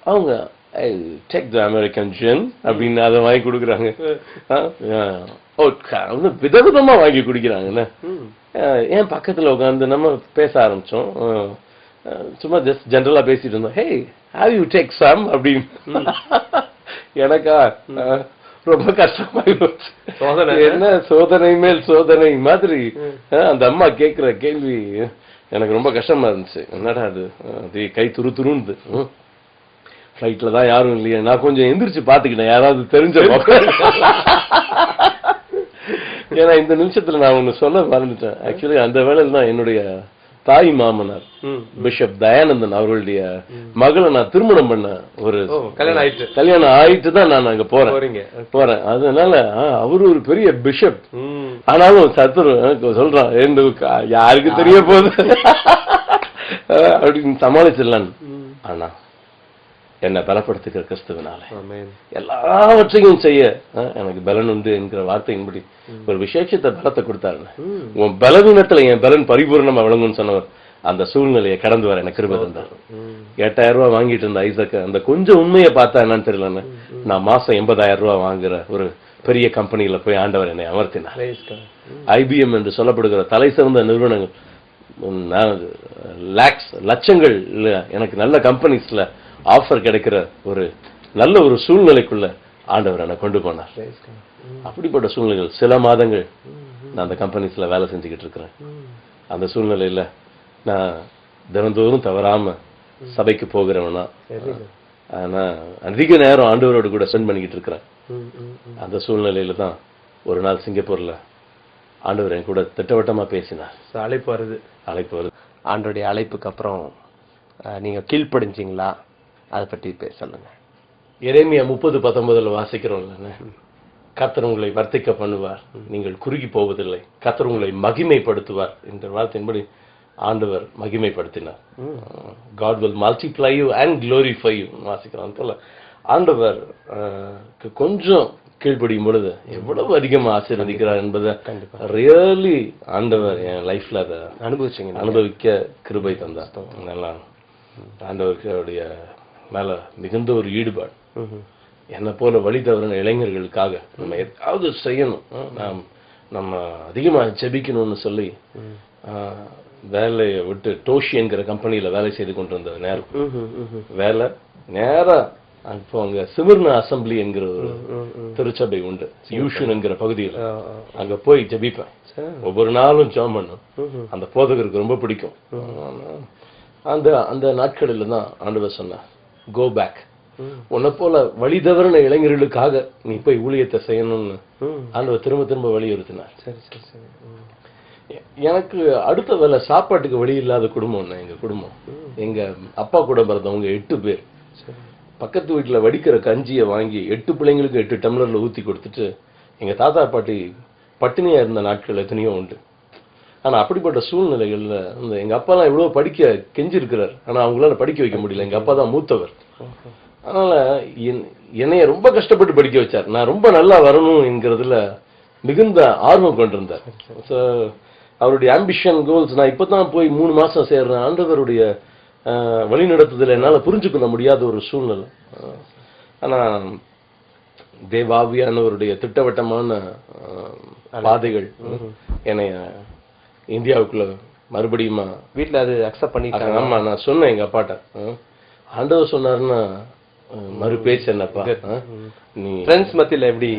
அவங்க டேக் தி அமெரிக்கன் ஜின் அப்படின்னு அதை வாங்கி கொடுக்குறாங்க. விதவிதமா வாங்கி குடிக்கிறாங்கன்னு என் பக்கத்துல உட்காந்து நம்ம பேச ஆரம்பிச்சோம். சும்மா ஜஸ்ட் ஜெனரலா பேசிட்டு இருந்தோம். ஹே, ஹேவ் யூ டேக் சம் அப்படின்னு. எனக்கா ரொம்ப கஷ்டமாயி போச்சு. என்ன சோதனை மேல் சோதனை மாதிரி அந்த அம்மா கேட்கிற கேள்வி எனக்கு ரொம்ப கஷ்டமா இருந்துச்சு. என்னடா அது, கை துரு துருன்னு. ஃபிளைட்ல தான் யாரும் இல்லையா, நான் கொஞ்சம் எந்திரிச்சு பாத்துக்கிட்டேன் யாராவது தெரிஞ்ச. ஏன்னா இந்த நிமிஷத்துல நான் ஒண்ணு சொல்ல மறந்துட்டேன். ஆக்சுவலி அந்த வேளையில தான் என்னுடைய தாய் மாமனார் பிஷப் தயானந்தன் அவர்களுடைய மகளை நான் திருமணம் பண்ண ஒரு கல்யாணம் ஆயிட்டு தான் நான் அங்க போறேன். அதனால அவரு ஒரு பெரிய பிஷப். ஆனாலும் சத்துரு சொல்றான், யாருக்கு தெரிய போகுது அப்படின்னு சமாளிச்சிடலான்னு. ஆனா என்னை பலப்படுத்துகிற கிறிஸ்துவனால எல்லாவற்றையும் செய்ய எனக்கு பலன் உண்டு என்கிற வார்த்தையின்படி ஒரு விசேஷத்தை பலத்தை கொடுத்தாரு. உன் பலவீனத்துல என் பலன் பரிபூர்ணமா விளங்கும்னு சொன்னவர் அந்த சூழ்நிலையை கடந்து வர எனக்கு கிருபை தந்தார். 8000 ரூபாய் வாங்கிட்டு இருந்த ஐசக் அந்த கொஞ்சம் உண்மையை பார்த்தா என்னன்னு தெரியலன்னு, நான் மாசம் 80,000 ரூபாய் வாங்குற ஒரு பெரிய கம்பெனியில போய் ஆண்டவர் என்னை அமர்த்தினார். IBM என்று சொல்லப்படுகிற தலை சிறந்த நிறுவனங்கள், லட்சங்கள் எனக்கு நல்ல கம்பெனிஸ்ல ஆஃபர் கிடைக்கிற ஒரு நல்ல ஒரு சூழ்நிலைக்குள்ள ஆண்டவர் என்னை கொண்டு போனார். அப்படிப்பட்ட சூழ்நிலைகள் சில மாதங்கள் நான் அந்த கம்பெனிஸ்ல வேலை செஞ்சுக்கிட்டு இருக்கிறேன். அந்த சூழ்நிலையில நான் தினந்தோறும் தவறாம சபைக்கு போகிறவனா, ஆனா அதிக நேரம் ஆண்டவரோடு கூட ஸ்பெண்ட் பண்ணிக்கிட்டு இருக்கிறேன். அந்த சூழ்நிலையில தான் ஒரு நாள் சிங்கப்பூர்ல ஆண்டவர் என் கூட திட்டவட்டமா பேசினார். அழைப்பு வருது. ஆண்டவருடைய அழைப்புக்கு அப்புறம் நீங்க கீழ்ப்படிஞ்சீங்களா? அதை பற்றி சொல்லுங்க. எரேமியா 30:19 வாசிக்கிறோம். கர்த்தர் உங்களை வர்த்திக்க பண்ணுவார், நீங்கள் குறுகி போவதில்லை, கர்த்தர் உங்களை மகிமைப்படுத்துவார் என்ற வார்த்தையின்படி ஆண்டவர் மகிமைப்படுத்தினார். God will multiply you and glorify you வாசிக்கிறோம். போல ஆண்டவர் கொஞ்சம் கீழ்ப்படியும் பொழுது எவ்வளவு அதிகமா ஆசீர்வதிக்கிறார் என்பதை ரியலி ஆண்டவர் என் லைஃப்ல அதை அனுபவிக்க கிருபை தந்தார். நல்லா ஆண்டவருக்கு அவருடைய மேல மிகுந்த ஒரு ஈடுபாடு. என்னை போல வழி தவறின இளைஞர்களுக்காக நம்ம ஏதாவது செய்யணும், நம்ம அதிகமா ஜெபிக்கணும்னு சொல்லி வேலையை விட்டு டோஷி என்கிற கம்பெனியில வேலை செய்து கொண்டிருந்த நேரம் வேலை நேரா இப்போ அங்க சிமிர்ன அசம்பிளி என்கிற ஒரு திருச்சபை உண்டு, யூஷன் என்கிற பகுதியில். அங்க போய் ஜெபிப்பேன், ஒவ்வொரு நாளும் ஜெபம் பண்ணும். அந்த போதகருக்கு ரொம்ப பிடிக்கும். அந்த அந்த நாட்களில் தான் ஆண்டவர் சொன்னார், கோ பேக், உன்னை போல வழி தவறின இளைஞர்களுக்காக நீ போய் ஊழியத்தை செய்யணும்னு ஆண்டவர் திரும்ப திரும்ப வலியுறுத்தினார். எனக்கு அடுத்த வேலை சாப்பாட்டுக்கு வழி இல்லாத குடும்பம் எங்க குடும்பம். எங்க அப்பா கூட பிறந்தவங்க 8 பேர். பக்கத்து வீட்டுல வடிக்கிற கஞ்சியை வாங்கி 8 பிள்ளைங்களுக்கு 8 டம்ளர்ல ஊத்தி கொடுத்துட்டு எங்க தாத்தா பாட்டி பட்டினியா இருந்த நாட்கள் எத்தனையோ உண்டு. ஆனா அப்படிப்பட்ட சூழ்நிலைகள்ல எங்க அப்பா எல்லாம் எவ்வளவு படிக்க கெஞ்சிருக்கிறார், ஆனா அவங்களால படிக்க வைக்க முடியல. எங்க அப்பா தான் மூத்தவர். அதனால என்னைய ரொம்ப கஷ்டப்பட்டு படிக்க வச்சார். நான் ரொம்ப நல்லா வரணும் என்கிறதுல மிகுந்த ஆர்வம் கொண்டிருந்தார். அவருடைய ஆம்பிஷன் கோல்ஸ் நான் இப்பதான் போய் 3 மாசம் சேர்றேன். ஆண்டவருடைய வழிநடத்துதல் என்னால புரிஞ்சுக்கொள்ள முடியாத ஒரு சூழ்நிலை. ஆனா தேவாவியானவருடைய திட்டவட்டமான பாதைகள் என்னை இந்தியாவுக்குள்ள மறுபடியும் வீட்டுல அது அக்செப்ட் பண்ணிட்டாங்க. ஆமா, நான் சொன்னேன் எங்க அப்பாட்ட, ஆண்டவர் சொன்னாருன்னா மறு பேச்சு என்னப்பா, நீ ஃப்ரெண்ட்ஸ் மத்தியில எப்படி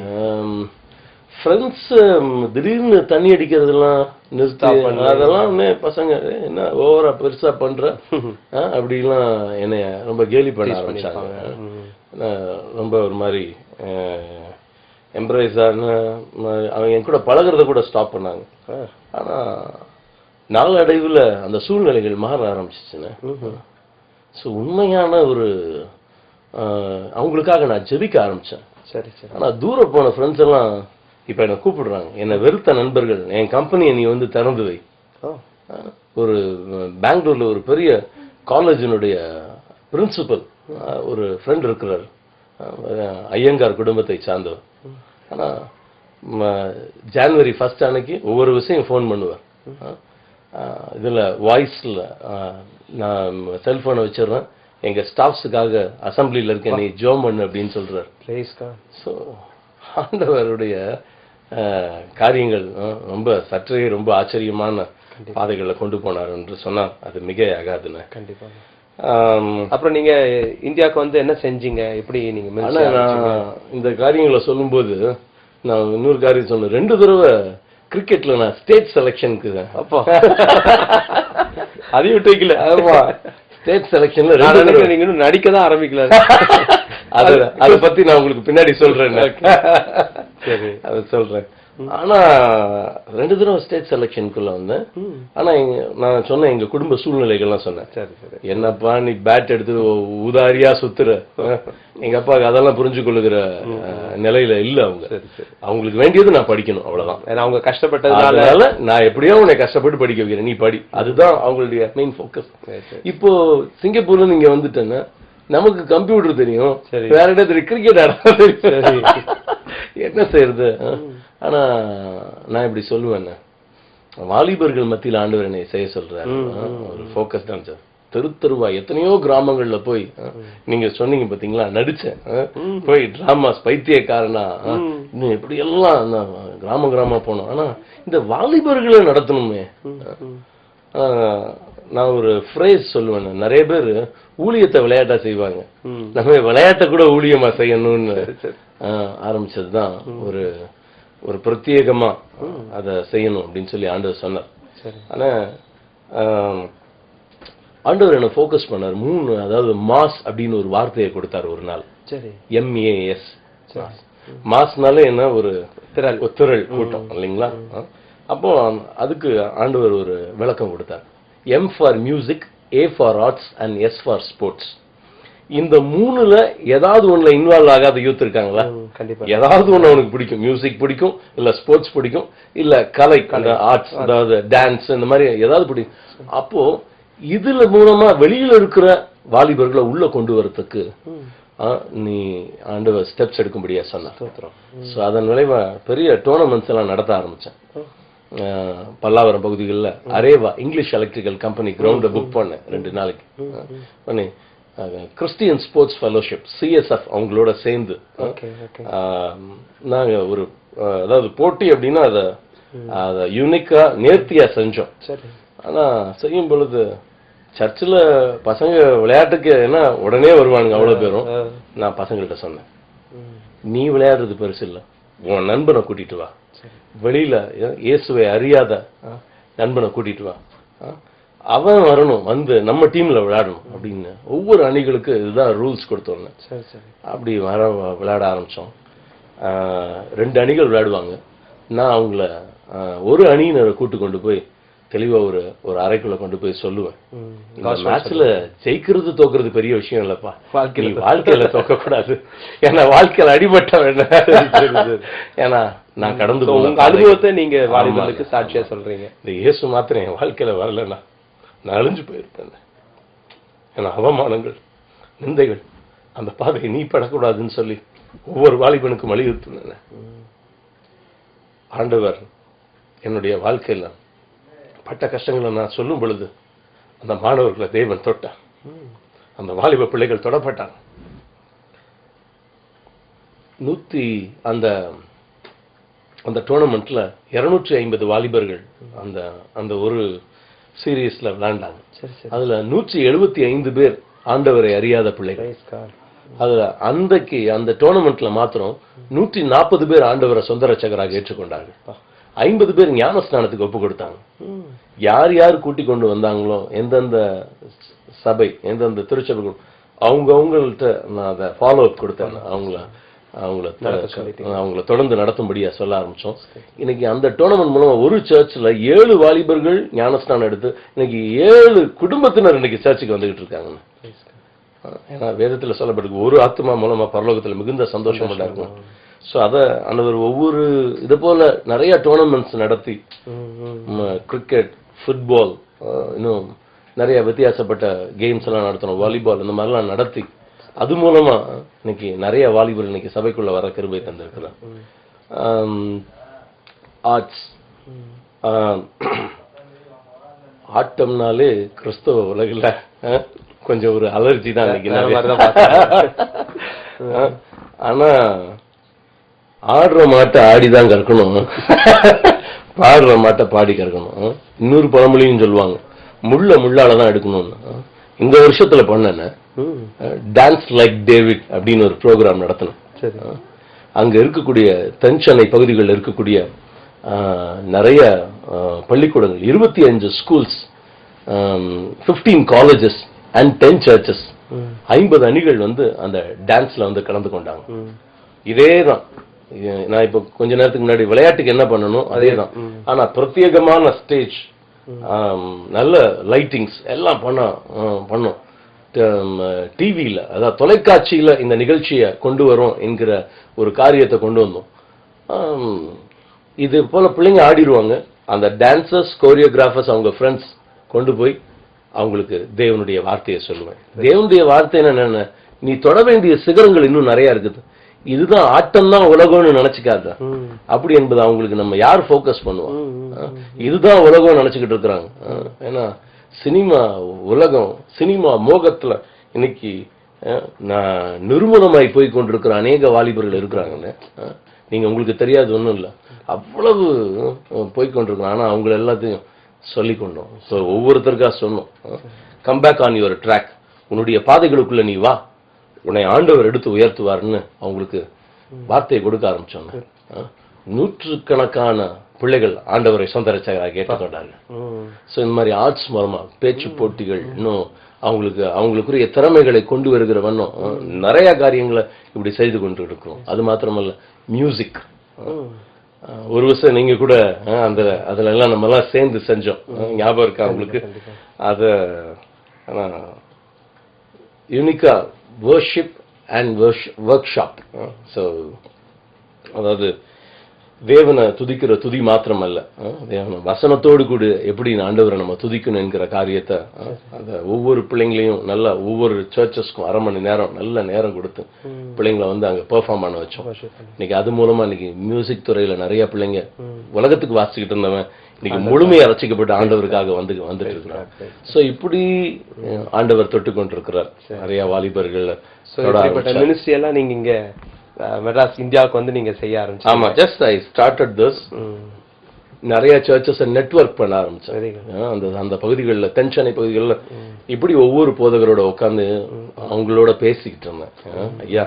ஃப்ரெண்ட்ஸ் திடீர்னு தண்ணி அடிக்கிறதெல்லாம் நிறுத்தி அதெல்லாம் பசங்க என்ன ஓவரா பெருசா பண்ற அப்படிலாம் என்னைய ரொம்ப கேலி பண்ண ஆரம்பிச்சாங்க. ரொம்ப ஒரு மாதிரி எம்ப்ரைஸான அவங்க என் கூட பழகிறத கூட ஸ்டாப் பண்ணாங்க. ஆனா நாளடைவுல அந்த சூழ்நிலைகள் மாற ஆரம்பிச்சிச்சுன்னு. ஸோ உண்மையான ஒரு அவங்களுக்காக நான் ஜெபிக்க ஆரம்பிச்சேன். சரி சரி. ஆனா தூரம் போன ஃப்ரெண்ட்ஸ் எல்லாம் இப்ப என்ன கூப்பிடுறாங்க. என்ன வெறுத்த நண்பர்கள், என் கம்பெனியை நீ வந்து திறந்து வை. ஒரு பெங்களூர்ல ஒரு பெரிய காலேஜினுடைய பிரின்சிபல் ஒரு ஃப்ரெண்ட் இருக்கிறார், ஐயங்கார் குடும்பத்தை சார்ந்தவர். ஆனா ஜனவரி 1 அன்னைக்கு ஒவ்வொரு விஷயம் ஃபோன் பண்ணுவார். இதுல வாய்ஸ்ல நான் செல்போனை வச்சிடறேன், எங்க ஸ்டாஃப்ஸுக்காக அசம்பிளில இருக்க நீ ஜோம் பண்ணு அப்படின்னு சொல்றாரு. ஸோ ஆண்டவருடைய காரியங்கள் ரொம்ப சற்றே ரொம்ப ஆச்சரியமான பாதைகளை கொண்டு போனார் என்று சொன்னார். அது மிக ஆகாதுன்னு. கண்டிப்பா. அப்புறம் நீங்க இந்தியாவுக்கு வந்து என்ன செஞ்சீங்க, எப்படி நீங்க இந்த காரியங்களை சொல்லும்போது நான் இன்னொரு காரியம் சொன்னேன். 2 தடவை கிரிக்கெட்ல நான் ஸ்டேட் செலக்ஷனுக்கு அப்போ அதையும் விட்டு வைக்கல. ஆமா, ஸ்டேட் செலக்ஷன்ல நீங்க இன்னும் நடிக்க தான் ஆரம்பிக்கல. அதை பத்தி நான் உங்களுக்கு பின்னாடி சொல்றேன். சரி, அதை சொல்றேன். ஆனா 2 தடவை ஸ்டேட் செலக்ஷனுக்குள்ள வந்தேன். ஆனா நான் சொன்னேன் எங்க குடும்ப சூழ்நிலைகள்லாம் சொன்னேன். என்னப்பா நீ பேட் எடுத்து ஊதாரியா சுத்துற, எங்க அப்பாவுக்கு அதெல்லாம் புரிஞ்சு கொள்ளுகிற நிலையில இல்ல. அவங்களுக்கு வேண்டியது நான் படிக்கணும், அவ்வளவுதான். ஏன்னா அவங்க கஷ்டப்பட்டதுனால நான் எப்படியோ உன்னை கஷ்டப்பட்டு படிக்க வைக்கிறேன், நீ படி. அதுதான் அவங்களுடைய மெயின் போக்கஸ். இப்போ சிங்கப்பூர்ல நீங்க வந்துட்டேன்னா நமக்கு கம்ப்யூட்டர் தெரியும், வேற இடம் தெரியும், கிரிக்கெட் ஆட தெரியும், என்ன செய்யறது. ஆனா நான் இப்படி சொல்லுவேன், வாலிபர்கள் மத்தியில் ஆண்டவர் என்னை செய்ய சொல்றாரு. ஒரு போக்கஸ் தான் சார். தெருவா எத்தனையோ கிராமங்கள்ல போய் நீங்க சொன்னீங்க பாத்தீங்களா, நடிச்சேன் போய் டிராமாஸ் பைத்தியக்காரனா இன்னும் எப்படி எல்லாம் கிராமமா போனோம். ஆனா இந்த வாலிபர்களை நடத்தணுமே. நான் ஒரு ஃப்ரேஸ் சொல்லுவேன், நிறைய பேர் ஊழியத்தை விளையாட்டா செய்வாங்க, நம்ம விளையாட்டை கூட ஊழியமா செய்யணும்னு ஆரம்பிச்சதுதான் ஒரு பிரத்யேகமா அதை செய்யணும் அப்படின்னு சொல்லி ஆண்டவர் சொன்னார். ஆனா ஆண்டவர் என்ன ஃபோக்கஸ் பண்ணார் 3, அதாவது மாஸ் அப்படின்னு ஒரு வார்த்தையை கொடுத்தார் ஒரு நாள். MAS. மாஸ்னால என்ன, ஒரு திரள் கூட்டம் இல்லைங்களா. அப்போ அதுக்கு ஆண்டவர் ஒரு விளக்கம் கொடுத்தார். M for music, A for arts and S for sports. இந்த 3ல ஏதாவது ஒண்ணுல இன்வால்வ் ஆகாத யூத் இருக்காங்களா? ஏதாவது ஒண்ணு அவனுக்கு பிடிக்கும், மியூசிக் பிடிக்கும், இல்ல ஸ்போர்ட்ஸ் பிடிக்கும், இல்ல கலை ஆர்ட்ஸ், அதாவது டான்ஸ், இந்த மாதிரி ஏதாவது பிடிக்கும். அப்போ இதுல மூலமா வெளியில இருக்கிற வாலிபர்களை உள்ள கொண்டு வரதுக்கு நீ ஆண்டவர் ஸ்டெப்ஸ் எடுக்கும்படியா சொன்னார். அதன் விளைவா பெரிய டோர்னமெண்ட்ஸ் எல்லாம் நடத்த ஆரம்பிச்சேன். பல்லாவரம் பகுதிகளில் அரேவா இங்கிலீஷ் எலக்ட்ரிக்கல் கம்பெனி கிரவுண்ட புக் பண்ணேன் 2 நாளைக்கு பண்ணி. கிறிஸ்டியன் ஸ்போர்ட்ஸ் ஃபெலோஷிப் CSF அவங்களோட சேர்ந்து நாங்க ஒரு அதாவது போட்டி அப்படின்னா அதை யூனிக்கா நேர்த்தியா செஞ்சோம். ஆனா செய்யும் பொழுது சர்ச்சில் பசங்க விளையாட்டுக்கு என்ன உடனே வருவானுங்க அவ்வளவு பேரும். நான் பசங்கள்கிட்ட சொன்னேன், நீ விளையாடுறது பெருசு இல்ல, உன் நண்பனை கூட்டிட்டு வா, வெளியில இயேசுவை அறியாத நண்பனை கூட்டிட்டு வா, அவன் வரணும், வந்து நம்ம டீம்ல விளையாடணும் அப்படின்னு ஒவ்வொரு அணிகளுக்கு இதுதான் ரூல்ஸ் கொடுத்தோன்னு. அப்படி விளையாட ஆரம்பிச்சோம். 2 அணிகள் விளையாடுவாங்க. நான் அவங்கள ஒரு அணியினரை கூட்டு கொண்டு போய் தெளிவா ஒரு அறைக்குள்ள கொண்டு போய் சொல்லுவேன், மேட்ச்ல ஜெயிக்கிறது தோக்குறது பெரிய விஷயம் இல்லப்பா, வாழ்க்கையில தோக்க கூடாது, ஏன்னா வாழ்க்கையில அடிபட்ட வேண்டாம், ஏன்னா நான் கடந்து உங்க அனுபவத்தை நீங்க வாலிபர்களுக்கு சாட்சியா சொல்றீங்க. இந்த இயேசு மாத்திரம் என் வாழ்க்கையில வரலன்னா நான் அழிஞ்சு போயிருப்பேன். ஏன்னா அவமானங்கள், நிந்தைகள், அந்த பாதையை நீ படக்கூடாதுன்னு சொல்லி ஒவ்வொரு வாலிபனுக்கும் வலியுறுத்தினேன். ஆண்டவர் என்னுடைய வாழ்க்கையில பட்ட கஷ்டங்களை நான் சொல்லும் பொழுது அந்த மாணவர்களை தேவன் தொட்டார், அந்த வாலிப பிள்ளைகள் தொடப்பட்டாங்க. அந்த டோர்னமெண்ட்ல 250 வாலிபர்கள் அந்த ஒரு சீரீஸ்ல விளையாண்டாங்க. அதுல 175 பேர் ஆண்டவரை அறியாத பிள்ளைகள். அதுல அந்த டோர்னமெண்ட்ல மாத்திரம் 140 பேர் ஆண்டவரை சொந்த ரட்சகராக ஏற்றுக்கொண்டார்கள். 50 பேர் ஞானஸ்நானத்துக்கு ஒப்பு கொடுத்தாங்க. யார் யார் கூட்டி கொண்டு வந்தாங்களோ, எந்தெந்த சபை, எந்தெந்த திருச்சபைகள், அவங்கள்ட்ட நான் அதை ஃபாலோ அப் கொடுத்தேன். அவங்கள தொடர்ந்து நடத்தும்படியா சொல்ல ஆரம்பிச்சோம். இன்னைக்கு அந்த டோர்னமெண்ட் மூலமா ஒரு சர்ச்ல 7 வாலிபர்கள் ஞானஸ்நானம் எடுத்து இன்னைக்கு 7 குடும்பத்தினர் இன்னைக்கு சர்ச்சுக்கு வந்துகிட்டு இருக்காங்க. ஏன்னா வேதத்துல சொல்லப்பட்டிருக்கு, ஒரு ஆத்மா மூலமா பரலோகத்துல மிகுந்த சந்தோஷம் இருக்கும். சோ அத ஆண்டவர் ஒவ்வொரு இது போல நிறைய டோர்னமெண்ட்ஸ் நடத்தி, கிரிக்கெட், ஃபுட்பால், இன்னும் நிறைய வித்தியாசப்பட்ட கேம்ஸ் எல்லாம் நடத்தணும், வாலிபால், இந்த மாதிரிலாம் நடத்தி அது மூலமா இன்னைக்கு நிறைய வாலிபர் இன்னைக்கு சபைக்குள்ள வர கிருபை தந்திருக்கிறார். ஆர்ட்ஸ், ஆட்டம்னாலே கிறிஸ்தவ உலகில கொஞ்சம் ஒரு அலர்ஜி தான் இன்னைக்கு. ஆனா ஆடுற மாட்டை ஆடிதான் கற்கணும், பாடுற மாட்டை பாடி கற்கணும். இன்னொரு பழமொழியும் சொல்லுவாங்க, முள்ளாலதான் எடுக்கணும்னு. இந்த வருஷத்துல பண்ண டான்ஸ் லைக் டேவிட் அப்படின்னு ஒரு ப்ரோக்ராம் நடத்தணும். அங்க இருக்கக்கூடிய தென்சென்னை பகுதிகளில் இருக்கக்கூடிய நிறைய பள்ளிக்கூடங்கள், 25 ஸ்கூல்ஸ், 15 காலேஜஸ் அண்ட் 10 சர்ச்சஸ், 50 அணிகள் வந்து அந்த டான்ஸ்ல வந்து கலந்து கொண்டாங்க. இதேதான் நான் இப்ப கொஞ்ச நேரத்துக்கு முன்னாடி விளையாட்டுக்கு என்ன பண்ணணும் அதேதான். ஆனா பிரத்யேகமான ஸ்டேஜ், நல்ல லைட்டிங்ஸ் எல்லாம் பண்ணோம். டிவியில, அதாவது தொலைக்காட்சியில இந்த நிகழ்ச்சியை கொண்டு வரும் என்கிற ஒரு காரியத்தை கொண்டு வந்தோம். இது போல பிள்ளைங்க ஆடிடுவாங்க. அந்த டான்சர்ஸ், கோரியோகிராஃபர்ஸ், அவங்க ஃப்ரெண்ட்ஸ் கொண்டு போய் அவங்களுக்கு தேவனுடைய வார்த்தையை சொல்லுவேன். தேவனுடைய வார்த்தை என்ன, நீ தொட வேண்டிய சிகரங்கள் இன்னும் நிறைய இருக்குது, இதுதான் ஆட்டம் தான் உலகம்னு நினைச்சுக்காத அப்படி என்பது அவங்களுக்கு நம்ம யார் போக்கஸ் பண்ணுவோம்? இதுதான் உலகம் நினைச்சுக்கிட்டு இருக்கிறாங்க. ஏன்னா சினிமா உலகம், சினிமா மோகத்துல இன்னைக்கு நிர்மூலமாய் போய் கொண்டிருக்கிற அநேக வாலிபர்கள் இருக்கிறாங்க. நீங்க உங்களுக்கு தெரியாது ஒண்ணும் இல்லை, அவ்வளவு போய்கொண்டிருக்கிறோம். ஆனா அவங்க எல்லாத்தையும் சொல்லி கொண்டோம். ஒவ்வொருத்தருக்கா சொன்னோம், come back on your track, உன்னுடைய பாதைகளுக்குள்ள நீ வா, உன்னை ஆண்டவர் எடுத்து உயர்த்துவார்னு அவங்களுக்கு வார்த்தையை கொடுக்க ஆரம்பிச்சோம். 100கணக்கான பிள்ளைகள் ஆண்டவரை சொந்த ரட்சகராக ஏற்றுக்கொண்டாங்க. சோ இந்த மாதிரி ஆர்ட்ஸ் மூலமா பேச்சு போட்டிகள், இன்னும் அவங்களுக்குரிய திறமைகளை கொண்டு வருகிற வண்ணம் நிறைய காரியங்களை இப்படி செய்து கொண்டு இருக்கிறோம். அது மாத்திரமல்ல, மியூசிக். ஒரு வருஷம் நீங்க கூட அதுல எல்லாம் நம்ம எல்லாம் சேர்ந்து செஞ்சோம், ஞாபகம் இருக்கா உங்களுக்கு? அத யூனிக்கா worship and workshop. So அதாவது தேவனை துதிக்கிற துதி மாத்திரம் அல்ல, தேவனை வசனத்தோடு கூட எப்படி ஆண்டவரை நம்ம துதிக்கணும் என்கிற காரியத்தை அந்த ஒவ்வொரு பிள்ளைங்களையும் நல்லா ஒவ்வொரு சர்ச்சஸ்க்கும் 1/2 மணி நேரம் நல்ல நேரம் கொடுத்து பிள்ளைங்களை வந்து அங்க பெர்ஃபார்ம் பண்ண வச்சோம். இன்னைக்கு அது மூலமா இன்னைக்கு மியூசிக் துறையில நிறைய பிள்ளைங்க உலகத்துக்கு வாசிச்சுக்கிட்டு இருந்தவன் இன்னைக்கு முழுமையை ரசிக்கப்பட்டு ஆண்டவருக்காக வந்துட்டு இருக்கிறார். சோ இப்படி ஆண்டவர் தொட்டு கொண்டிருக்கிறார் நிறைய வாலிபர்கள். மினிஸ்ட்ரி எல்லாம் நீங்க இங்க மெட்ராஸ் இந்தியாவுக்கு வந்து நீங்க செய்ய ஆரம்பிச்சு? ஆமா, ஜஸ்ட் ஐ ஸ்டார்டட் திஸ். நிறைய சர்ச்சஸ் நெட்வொர்க் பண்ண ஆரம்பிச்சேன். அந்த பகுதிகளில் தென்சென்னை பகுதிகளில் இப்படி ஒவ்வொரு போதகரோட உட்காந்து அவங்களோட பேசிக்கிட்டு இருந்தேன். ஐயா,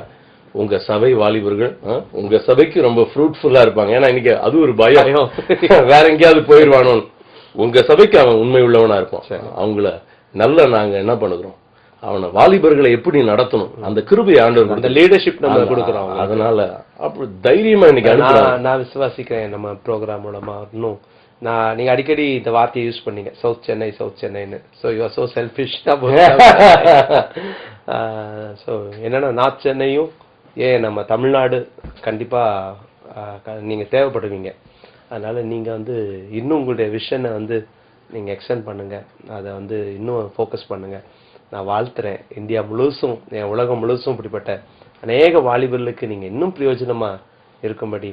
உங்க சபை வாலிபர்கள் உங்க சபைக்கு ரொம்ப ஃப்ரூட்ஃபுல்லா இருப்பாங்க. ஏன்னா இன்னைக்கு அது ஒரு பயம், வேற எங்கேயாவது போயிடுவானோ. உங்க சபைக்கு அவன் உண்மை உள்ளவனா இருப்பான். அவங்கள நல்ல நாங்க என்ன பண்ணுகிறோம், அவனை வாலிபர்களை எப்படி நடத்தணும், அந்த கிருபை ஆண்டவர் அந்த லீடர்ஷிப் நம்ம கொடுக்குறோம். அதனால அப்படி தைரியமா இன்னைக்கு நான் விசுவாசிக்கிறேன் நம்ம ப்ரோக்ராம் மூலமா. இன்னும் நீங்க அடிக்கடி இந்த வார்த்தையை யூஸ் பண்ணீங்க, சவுத் சென்னை சவுத் சென்னைன்னு. So you are so selfish. So என்னன்னா நார்த் சென்னையும் நம்ம தமிழ்நாடு கண்டிப்பா நீங்க தேவைப்படுவீங்க. அதனால நீங்க வந்து இன்னும் உங்களுடைய விஷனை வந்து நீங்க எக்ஸ்டெண்ட் பண்ணுங்க, அதை வந்து இன்னும் ஃபோக்கஸ் பண்ணுங்க. நான் வாழ்த்துறேன். இந்தியா முழுசும், உலகம் முழுசும் இப்படிப்பட்ட அநேக வாலிபர்களுக்கு நீங்க இன்னும் பிரயோஜனமா இருக்கும்படி,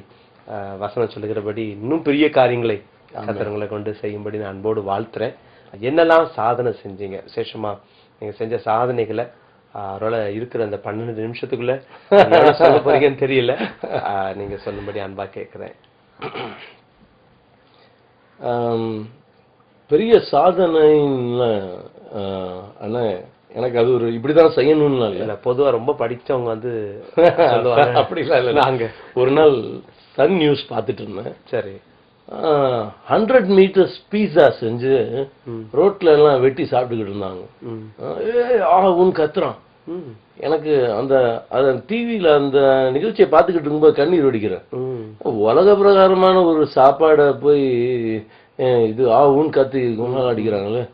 வசனம் சொல்லுகிறபடி இன்னும் பெரிய காரியங்களை கர்த்தர்களை கொண்டு செய்யும்படி நான் அன்போடு வாழ்த்துறேன். என்னெல்லாம் சாதனை செஞ்சீங்க, விசேஷமா நீங்க செஞ்ச சாதனைகளை அவரோட இருக்கிற அந்த 12 நிமிஷத்துக்குள்ள சொல்ல போறீங்கன்னு தெரியல, நீங்க சொல்லும்படி அன்பா கேட்கிறேன். பெரிய சாதனை ஆனா எனக்கு அது ஒரு இப்படிதான் செய்யணும்னு இல்ல. பொதுவா ரொம்ப படிச்சவங்க வந்து அப்படிலாம் இல்ல. நாங்க ஒரு நாள் சன் நியூஸ் பார்த்துட்டு இருந்தேன். சரி, 100 மீட்டர்ஸ் பீஸா செஞ்சு ரோட்ல எல்லாம் வெட்டி சாப்பிட்டுக்கிட்டு இருந்தாங்க. உன் கத்துறான். எனக்கு அந்த டிவியில அந்த நிகழ்ச்சியை பார்த்துக்கிட்டு இருக்கும்போது கண்ணீர் வடிக்கிறேன். உலக பிரகாரமான ஒரு சாப்பாடை போய் இது உன் கத்து அடிக்கிறாங்களே.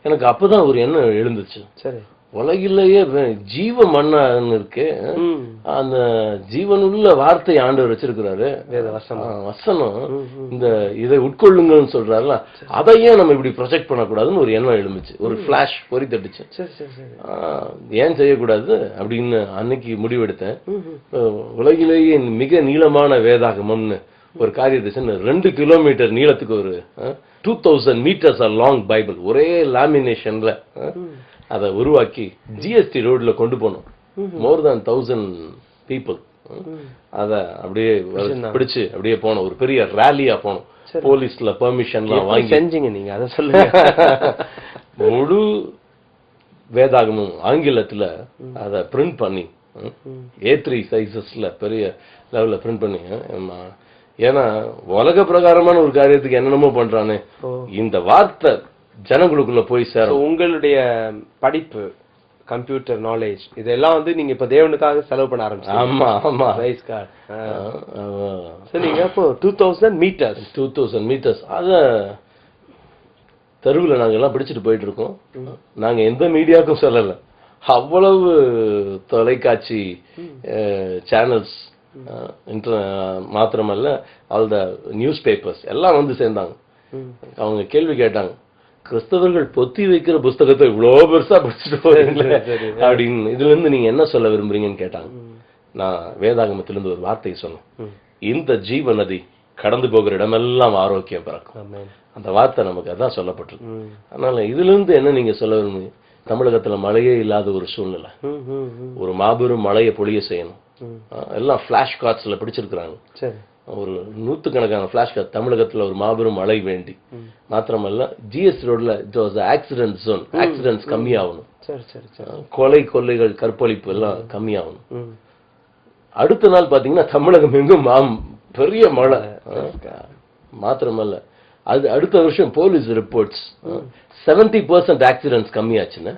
எனக்கு அப்பதான் ஒரு எண்ணம் எழுந்துச்சு. சரி, உலகிலேயே ஜீவ மண்ணான்னு இருக்கு, அந்த ஜீவனுள்ள வார்த்தை ஆண்டவர் வச்சிருக்கிறாரு, வசனம். இந்த இதை உட்கொள்ளுங்கன்னு சொல்றாருல, அதையே நம்ம இப்படி ப்ரொஜெக்ட் பண்ணக்கூடாதுன்னு ஒரு எண்ணம் எழுந்துச்சு. ஒரு பிளாஷ் பொறி தட்டுச்சு. ஏன் செய்யக்கூடாது அப்படின்னு அன்னைக்கு முடிவெடுத்தேன். உலகிலேயே மிக நீளமான வேதாகமம்னு ஒரு காரியத்தை 2 கிலோமீட்டர் நீளத்துக்கு ஒரு 2000 மீட்டர்ஸ் லாங் பைபிள் ஒரே லாமினேஷன்ல அதை உருவாக்கி ஜிஎஸ்டி ரோட்ல கொண்டு போனோம். மோர் தேன் 1000 பீப்புள். அத அப்படியே பிடிச்சு அப்படியே போனோம். ஒரு பெரிய ரேலியா போனோம். போலீஸ்ல பெர்மிஷன்லாம் வாங்கி செஞ்சீங்க நீங்க? அதை சொல்லுங்க. முழு வேதாகமும் ஆங்கிலத்துல அதை பிரிண்ட் பண்ணி A3 சைசஸ்ல பெரிய லெவல்ல பிரிண்ட் பண்ணி, ஏன்னா உலக பிரகாரமான ஒரு காரியத்துக்கு என்னென்னமோ பண்றானே, இந்த வார்த்தை ஜனங்களுக்குள்ள போய் சேரும். உங்களுடைய படிப்பு, கம்ப்யூட்டர் நாலேஜ், இதெல்லாம் வந்து நீங்க இப்ப தேவனுக்காக செலவு பண்ண ஆரம்பிச்சீங்க. ஆமா ஆமா, பிரைஸ் காட். சரி, நீங்க இப்போ 2000 மீட்டர்ஸ் அத தெருவுல நாங்க எல்லாம் பிடிச்சிட்டு போயிட்டு இருக்கோம். நாங்க எந்த மீடியாவுக்கும் சொல்லல. அவ்வளவு தொலைக்காட்சி சேனல்ஸ் மாத்திரமல்ல, ஆல் த நியூஸ் பேப்பர்ஸ் எல்லாம் வந்து சேர்ந்தாங்க. அவங்க கேள்வி கேட்டாங்க, கிறிஸ்தவர்கள் பொத்தி வைக்கிற புஸ்தகத்தை இவ்வளவு பெருசா படிச்சுட்டு போறீங்களே அப்படின்னு, இதுல இருந்து நீங்க என்ன சொல்ல விரும்புறீங்கன்னு கேட்டாங்க. நான் வேதாகமத்திலிருந்து ஒரு வார்த்தையை சொன்னேன், இந்த ஜீவ நதி கடந்து போகிற இடமெல்லாம் ஆரோக்கியம் பிறக்கும். அந்த வார்த்தை நமக்கு அதான் சொல்லப்பட்டிருக்கு. அதனால இதுல இருந்து என்ன நீங்க சொல்ல விரும்புங்க? தமிழகத்துல மழையே இல்லாத ஒரு சூழ்நிலை, ஒரு மாபெரும் மழையை பொழிய செய்யணும். எல்லாம் பிளாஷ் கார்ட்ஸ்ல பிடிச்சிருக்கிறாங்க. ஒரு 100கணக்கான பிளாஷ் கார்ட். தமிழகத்துல ஒரு மாபெரும் மழை வேண்டி மாத்திரமல்ல, ஜிஎஸ் ரோட்ல it was accident zone. Accidents கம்மியாகணும், கொள்ளைகள் கற்பழிப்பு எல்லாம் கம்மியாகணும். அடுத்த நாள் பாத்தீங்கன்னா தமிழகம் எங்கும் பெரிய மழை. மாத்திரமல்ல, அது அடுத்த வருஷம் போலீஸ் ரிப்போர்ட்ஸ் 70% ஆக்சிடென்ட்ஸ் கம்மியாச்சுன்னு.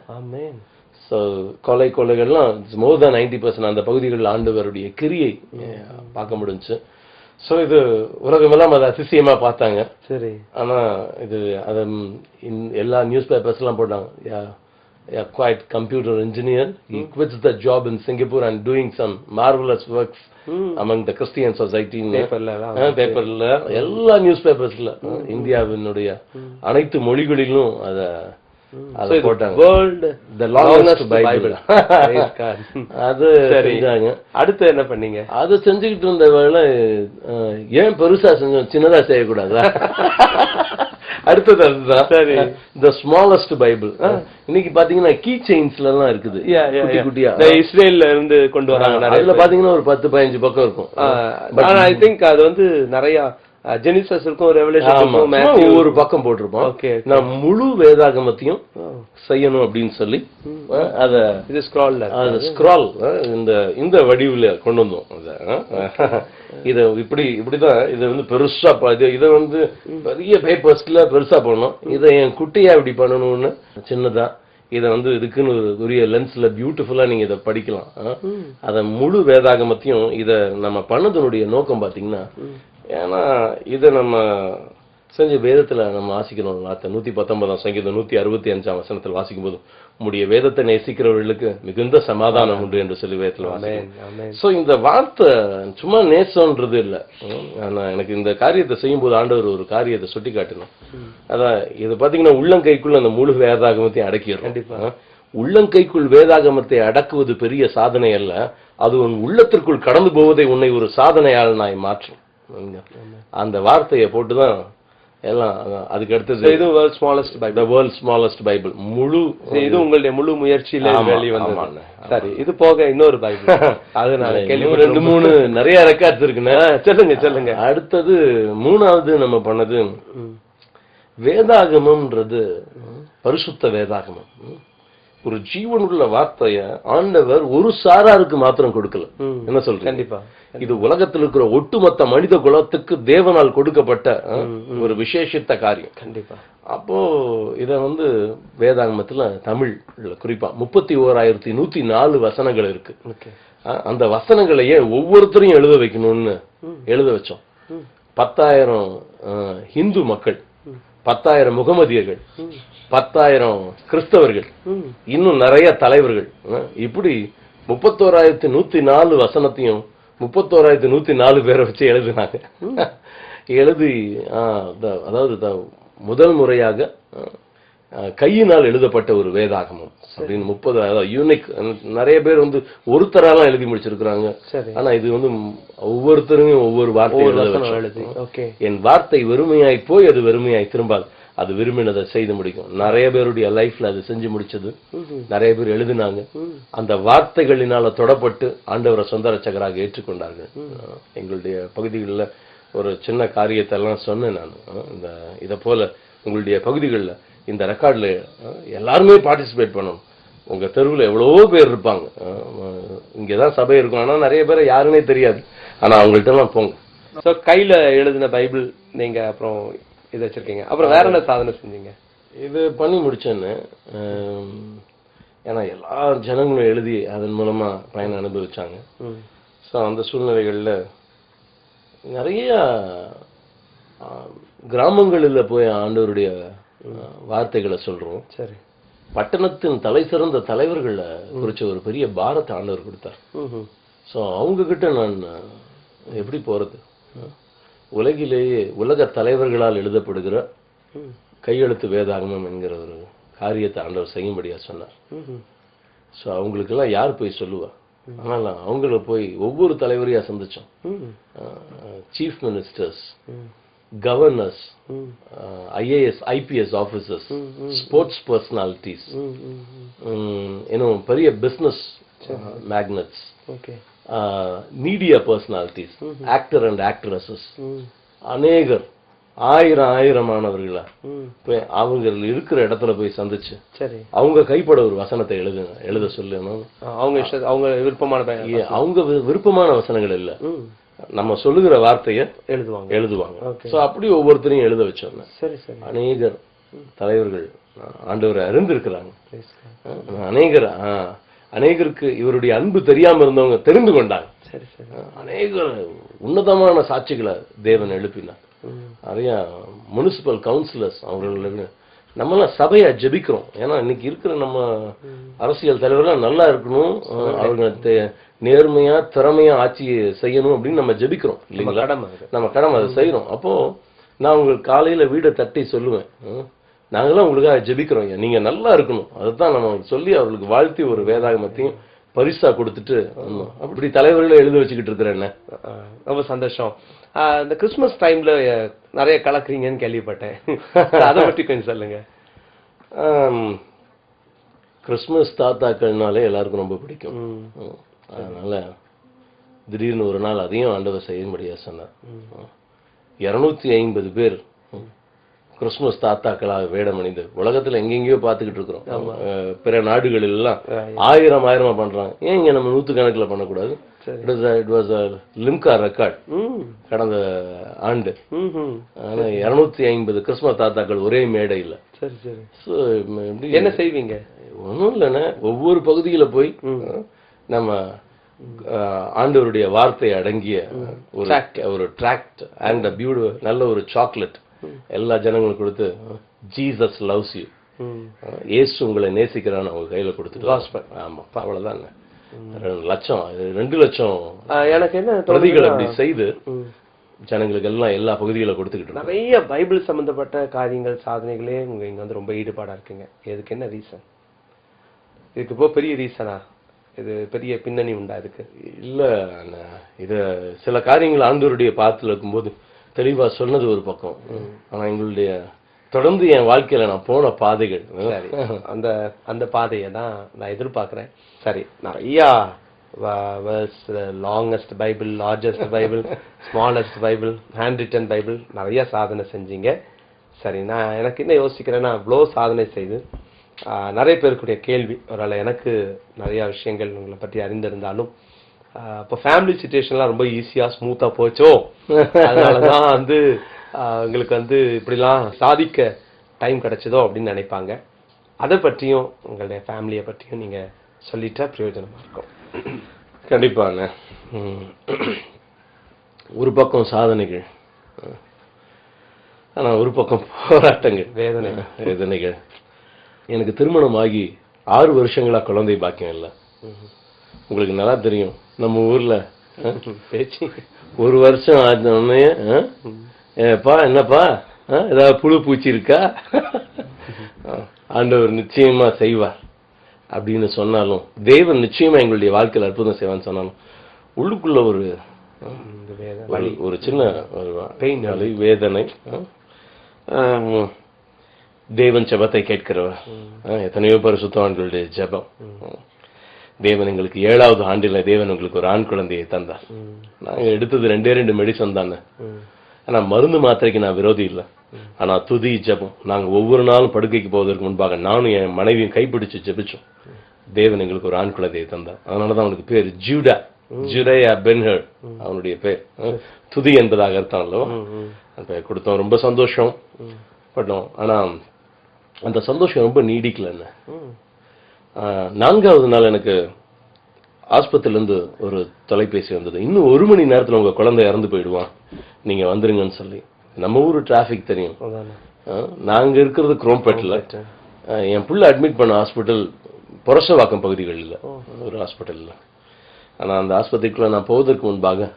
ஸோ கொள்ளைகள்லாம் மோர் தேன் 90% அந்த பகுதிகளில் ஆண்டவருடைய கிரியை பார்க்க முடிஞ்சு. ஸோ இது உலகமெல்லாம் அதை அதிசயமா பார்த்தாங்க. சரி, ஆனா இது அதை எல்லா நியூஸ் பேப்பர்ஸ் எல்லாம் போட்டாங்க. a quite computer engineer. He quits the job in Singapore and doing some marvelous works among the Christian society. பேப்பர்ல எல்லா நியூஸ் பேப்பர்ஸ்ல இந்தியாவினுடைய அனைத்து மொழிகளிலும் அத போட்டாங்க. வேர்ல்ட் தி லாங்கஸ்ட் பைபிள் அது செஞ்சாங்க. அடுத்து என்ன பண்ணீங்க? அது செஞ்சுக்கிட்டு இருந்த வேளை ஏன் பெருசா செஞ்சோம், சின்னதா செய்யக்கூடாதா? அடுத்தது அதுதான். சரி, தி ஸ்மாலஸ்ட் பைபிள். இன்னைக்கு பாத்தீங்கன்னா கீ செயின்ஸ்ல எல்லாம் இருக்குது, குட்டி குட்டியா இஸ்ரேல்ல இருந்து கொண்டு வராங்க. அதுல பாத்தீங்கன்னா ஒரு 10-15 பக்கம் இருக்கும். ஐ திங்க் அது வந்து நிறைய ஜெனிசஸ் இருக்கும், ரெவலேஷன் இருக்கும், ஒரு பக்கம் போட்டிருப்போம். நான் முழு வேதாகமத்தையும் செய்யணும் அப்படின்னு சொல்லி அத இது ஸ்க்ரால் இந்த வடிவுல கொண்டு வந்தோம். இத இப்படிதான் இத வந்து பெருசா இத வந்து பெரிய பேப்பர்ஸ்ல பெருசா பண்ணணும். இத என் குட்டியா இப்படி பண்ணணும்னு சின்னதா இத வந்து இதுக்குன்னு ஒரு லென்ஸ்ல பியூட்டிஃபுல்லா நீங்க இத படிக்கலாம். அத முழு வேதாகமத்தையும் இத நம்ம பண்ணதனுடைய நோக்கம் பாத்தீங்கன்னா, ஏன்னா இத நம்ம செஞ்ச வேதத்துல நம்ம வாசிக்கிறோம். 119 சங்கீதம் 165 வசனத்தில் வாசிக்கும் போது, உம்முடைய வேதத்தை நேசிக்கிறவர்களுக்கு மிகுந்த சமாதானம் உண்டு என்று சொல்லி வேதத்துல வாசிக்கிறோம். சோ இந்த வார்த்தை சும்மா நேசம்ன்றது இல்ல. ஆனா எனக்கு இந்த காரியத்தை செய்யும் போது ஆண்டவர் ஒரு காரியத்தை சுட்டி காட்டணும். அதான் இது பாத்தீங்கன்னா உள்ளங்கைக்குள்ள அந்த முழு வேதாகமத்தை அடக்கிடும். கண்டிப்பா உள்ளங்கைக்குள் வேதாகமத்தை அடக்குவது பெரிய சாதனை அல்ல, அது உன் உள்ளத்திற்குள் கடந்து போவதை உன்னை ஒரு சாதனையாளனாய் மாற்றும். அந்த வார்த்தையை போட்டுதான் எல்லாம். அதுக்கு அடுத்தது இது world smallest Bible, the world smallest Bible. முழு இது உங்களுடைய முழு முயற்சியில வெளி வந்தது. சரி, இது போக இன்னொரு பைபிள் அது நான் கேள்வி 2-3 நிறைய ரெக்கார்ட்ஸ் இருக்குன்னு சொல்லுங்க. அடுத்தது மூணாவது நம்ம பண்ணது வேதாகமம்ன்றது பரிசுத்த வேதாகமம். ஒரு ஜீவனுள்ள வார்த்தைய ஆண்டவர் ஒரு சாராருக்கு மாத்திரம் கொடுக்கல. என்ன சொல்றீங்க? கண்டிப்பா இது உலகத்தில் இருக்கிற ஒட்டுமொத்த மனித குலத்துக்கு தேவனால் கொடுக்கப்பட்ட ஒரு விசேஷித்த காரியம். கண்டிப்பா. அப்போ இத வந்து வேதாகமத்துல தமிழ் குறிப்பா 31,104 வசனங்கள் இருக்கு. அந்த வசனங்களையே ஒவ்வொருத்தரையும் எழுத வைக்கணும்னு எழுத வச்சோம். 10,000 ஹிந்து மக்கள், 10,000 முகமதியர்கள், 10,000 கிறிஸ்தவர்கள், இன்னும் நிறைய தலைவர்கள், இப்படி 31,104 வசனத்தையும் 31,104 பேரை வச்சு எழுதினாங்க. எழுதி அதாவது முதல் முறையாக கையினால் எழுதப்பட்ட ஒரு வேதாகமம் அப்படின்னு 30 யூனிக். நிறைய பேர் வந்து ஒருத்தராலாம் எழுதி முடிச்சிருக்கிறாங்க. ஆனா இது வந்து ஒவ்வொருத்தருமே ஒவ்வொரு வார்த்தை எழுதி, என் வார்த்தை வெறுமையாய் போய் அது வெறுமையாய் திரும்பாது, அது விரும்பினதை செய்து முடிக்கும். நிறைய பேருடைய லைஃப்ல அது செஞ்சு முடிச்சது. நிறைய பேர் எழுதினாங்க. அந்த வார்த்தைகளினால தொடப்பட்டு ஆண்டவரை சொந்த ரட்சகராக ஏற்றுக்கொண்டார்கள். எங்களுடைய பகுதிகளில் ஒரு சின்ன காரியத்தை எல்லாம் சொன்னேன் நான். இதை போல உங்களுடைய பகுதிகளில் இந்த ரெக்கார்ட்ல எல்லாருமே பார்ட்டிசிபேட் பண்ணணும். உங்க தெருவில் எவ்வளவோ பேர் இருப்பாங்க. இங்கதான் சபை இருக்கும், ஆனா நிறைய பேரை யாருன்னே தெரியாது. ஆனா அவங்கள்ட்ட எல்லாம் போங்க. கையில எழுதின பைபிள் நீங்க அப்புறம் இதை வச்சிருக்கீங்க. அப்புறம் வேற என்ன சாதனை செஞ்சீங்க? இது பண்ணி முடிச்சேன்னு. ஏன்னா எல்லா ஜனங்களும் எழுதி அதன் மூலமா பயன் அனுபவிச்சாங்க. ஸோ அந்த சூழ்நிலைகள்ல நிறைய கிராமங்களில் போய் ஆண்டவருடைய வார்த்தைகளை சொல்றோம். சரி, பட்டணத்தின் தலை சிறந்த தலைவர்களை குறிச்ச ஒரு பெரிய பாரத்தை ஆண்டவர் கொடுத்தார். ஸோ அவங்க கிட்ட நான் எப்படி போறது? உலகிலேயே உலக தலைவர்களால் எழுதப்படுகிற கையெழுத்து வேதாகமம் என்கிற ஒரு காரியத்தை ஆண்டவர் செய்யும்படியா சொன்னார். ஸோ அவங்களுக்கெல்லாம் யார் போய் சொல்லுவா? ஆனால் அவங்கள போய் ஒவ்வொரு தலைவரையா சந்திச்சோம். Chief ministers, governors, IAS IPS officers, sports personalities, இன்னும் பெரிய business magnates, media personalities, actor and actresses, அநேகர் ஆயிரமானவர்களா அவங்க இருக்கிற இடத்துல போய் சந்திச்சு அவங்க கைப்பட ஒரு வசனத்தை எழுத சொல்லணும். அவங்க விருப்பமான வசனங்கள் இல்ல, நம்ம சொல்லுகிற வார்த்தைய எழுதுவாங்க. சோ அப்படி ஒவ்வொருத்தரையும் எழுத வச்சோம். அநேகர் தலைவர்கள் ஆண்டவரை அறிந்திருக்கிறாங்க. அநேகருக்கு இவருடைய அன்பு தெரியாம இருந்தவங்க தெரிந்து கொண்டாங்க. அநேகர் உன்னதமான சாட்சிகளை தேவன் எழுப்பினார். நிறைய முனிசிபல் கவுன்சிலர்ஸ் அவர்களுக்கு நம்மளாம் சபையா ஜெபிக்கிறோம். ஏன்னா இன்னைக்கு இருக்கிற நம்ம அரசியல் தலைவர்கள் நல்லா இருக்கணும், அவங்க நேர்மையா திறமையா ஆட்சி செய்யணும் அப்படின்னு நம்ம ஜெபிக்கிறோம் இல்லைங்களா? நம்ம கடமை அதை செய்யறோம். அப்போ நான் உங்களுக்கு காலையில வீடை தட்டி சொல்லுவேன், நாங்களாம் உங்களுக்காக ஜெபிக்கிறோம், நீங்க நல்லா இருக்கணும். அதுதான் நம்ம சொல்லி அவர்களுக்கு வாழ்த்தி ஒரு வேதாகமத்தையும் பரிசா கொடுத்துட்டு அப்படி தலைவர்களை எழுத வச்சுக்கிட்டு இருக்கிறேன். ரொம்ப சந்தோஷம். இந்த கிறிஸ்துமஸ் டைம்ல நிறைய கலக்குறீங்கன்னு கேள்விப்பட்டேன், அதை பற்றி கொஞ்சம் சொல்லுங்க. கிறிஸ்துமஸ் தாத்தாக்கள்னாலே எல்லாருக்கும் ரொம்ப பிடிக்கும். அதனால திடீர்னு ஒரு நாள் அதையும் ஆண்டவர் செய்யும்படியா சொன்னார். 250 பேர் கிறிஸ்துமஸ் தாத்தாக்களாக வேடம் அணிந்து உலகத்துல எங்கெங்கயோ பாத்துக்கிட்டு இருக்கிறோம். பிற நாடுகள் எல்லாம் ஆயிரமா பண்றாங்க. ஏன் இங்க நம்ம 100கணக்கில் பண்ணக்கூடாது? It was a Limca record கடந்த ஆண்டு. 250 கிறிஸ்துமஸ் தாத்தாக்கள் ஒரே மேடையில். என்ன செய்வீங்க? ஒன்றும் இல்லைன்னா ஒவ்வொரு பகுதியில போய் நம்ம ஆண்டவருடைய வார்த்தை அடங்கிய ஒரு ட்ராக்ட் அண்ட் நல்ல ஒரு சாக்லேட் எல்லா ஜனங்களும் கொடுத்து ஜீசஸ் லவ்ஸ் யூ, இயேசு உங்களை நேசிக்கிறான்னு அவங்க கையில கொடுத்துட்டு, ஆமா அவ்வளவுதாங்க. 2 லட்சம் எனக்கு என்ன பிரதிகள் அப்படி செய்து ஜனங்களுக்கு எல்லாம் எல்லா பகுதிகளை கொடுத்துக்கிட்டு நிறைய பைபிள் சம்பந்தப்பட்ட காரியங்கள் சாதனைகளே உங்க இங்க வந்து ரொம்ப ஈடுபாடா இருக்குங்க. இதுக்கு என்ன ரீசன்? இதுக்கு இப்போ பெரிய ரீசனா? இது பெரிய பின்னணி உண்டா இதுக்கு? இல்ல, இது சில காரியங்கள் ஆண்டவருடைய பாத்துல இருக்கும்போது தெளிவா சொன்னது ஒரு பக்கம். ஆனா எங்களுடைய தொடர்ந்து என் வாழ்க்கையில நான் போன பாதைகள், அந்த பாதையை தான் நான் எதிர்பார்க்கிறேன். சரி, நிறைய longest Bible, largest Bible, smallest Bible, hand return Bible நிறைய சாதனை செஞ்சீங்க. சரி, நான் எனக்கு என்ன யோசிக்கிறேன்னா, இவ்வளோ சாதனை செய்து நிறைய பேருக்குடைய கேள்வி, ஒருவேளை எனக்கு நிறைய விஷயங்கள் உங்களை பற்றி அறிந்திருந்தாலும் இப்போ ஃபேமிலி சிச்சுவேஷன்லாம் ரொம்ப ஈஸியா ஸ்மூத்தா போச்சோ, அதனாலதான் வந்து உங்களுக்கு வந்து இப்படிலாம் சாதிக்க டைம் கிடைச்சதோ அப்படின்னு நினைப்பாங்க. அதை பற்றியும் உங்களுடைய ஃபேமிலியை பற்றியும் நீங்க சொல்லிட்டா பிரயோஜனமா இருக்கும். கண்டிப்பாங்க. ஒரு பக்கம் சாதனைகள், ஆனா ஒரு பக்கம் போராட்டங்கள், வேதனைகள். எனக்கு திருமணம் ஆகி 6 வருஷங்களா குழந்தை பாக்கியம் இல்லை. உங்களுக்கு நல்லா தெரியும், நம்ம ஊர்ல பேச்சு 1 வருஷம் ஆனே ஏப்பா என்னப்பா ஏதாவது புழு பூச்சி இருக்கா, ஆண்டவர் நிச்சயமா செய்வார் அப்படின்னு சொன்னாலும், தேவன் நிச்சயமா எங்களுடைய வாழ்க்கையில் அற்புதம் செய்வான்னு சொன்னாலும், உள்ளுக்குள்ள ஒரு சின்ன பெயின், வேதனை. தேவன் ஜெபத்தை கேட்கிறவர். எத்தனையோ பரிசுத்தவான்களுடைய ஜெபம். தேவன் எங்களுக்கு 7வது ஆண்டில தேவன் உங்களுக்கு ஒரு ஆண் குழந்தையை தந்தார். நாங்க எடுத்தது 2 மெடிசன் தானே. ஆனா மருந்து மாத்திரைக்கு நான் விரோதி இல்லை. ஆனா துதி ஜெபம், நாங்க ஒவ்வொரு நாளும் படுக்கைக்கு போவதற்கு முன்பாக நானும் என் மனைவியும் கைப்பிடிச்சு ஜெபிச்சோம். தேவன் எங்களுக்கு ஒரு ஆண் குழந்தையை தந்தார். அதனாலதான் அவனுக்கு பேர் ஜூடா, ஜுரேயா பென்ஹர் அவனுடைய பேர். துதி என்பதாக அர்த்தம் அல்லவா? அந்த பெயர் கொடுத்தோம். ரொம்ப சந்தோஷம் பட்டோம். ஆனா அந்த சந்தோஷம் ரொம்ப நீடிக்கலன்னு. 4வது நாள் எனக்கு ஆஸ்பத்திரில இருந்து ஒரு தொலைபேசி வந்தது. இன்னும் 1 மணி நேரத்துல உங்க குழந்தை இறந்து போயிடுவான், நீங்க வந்துருங்கன்னு சொல்லி. நம்ம ஊரு டிராபிக் தெரியும், நாங்க இருக்கிறது குரோம்பேட்ல. என் புள்ள அட்மிட் பண்ண ஹாஸ்பிட்டல் புரசவாக்கம் பகுதிகளில் ஒரு ஹாஸ்பிட்டல்ல. ஆனா அந்த ஆஸ்பத்திரிக்குள்ள நான் போவதற்கு முன்பாக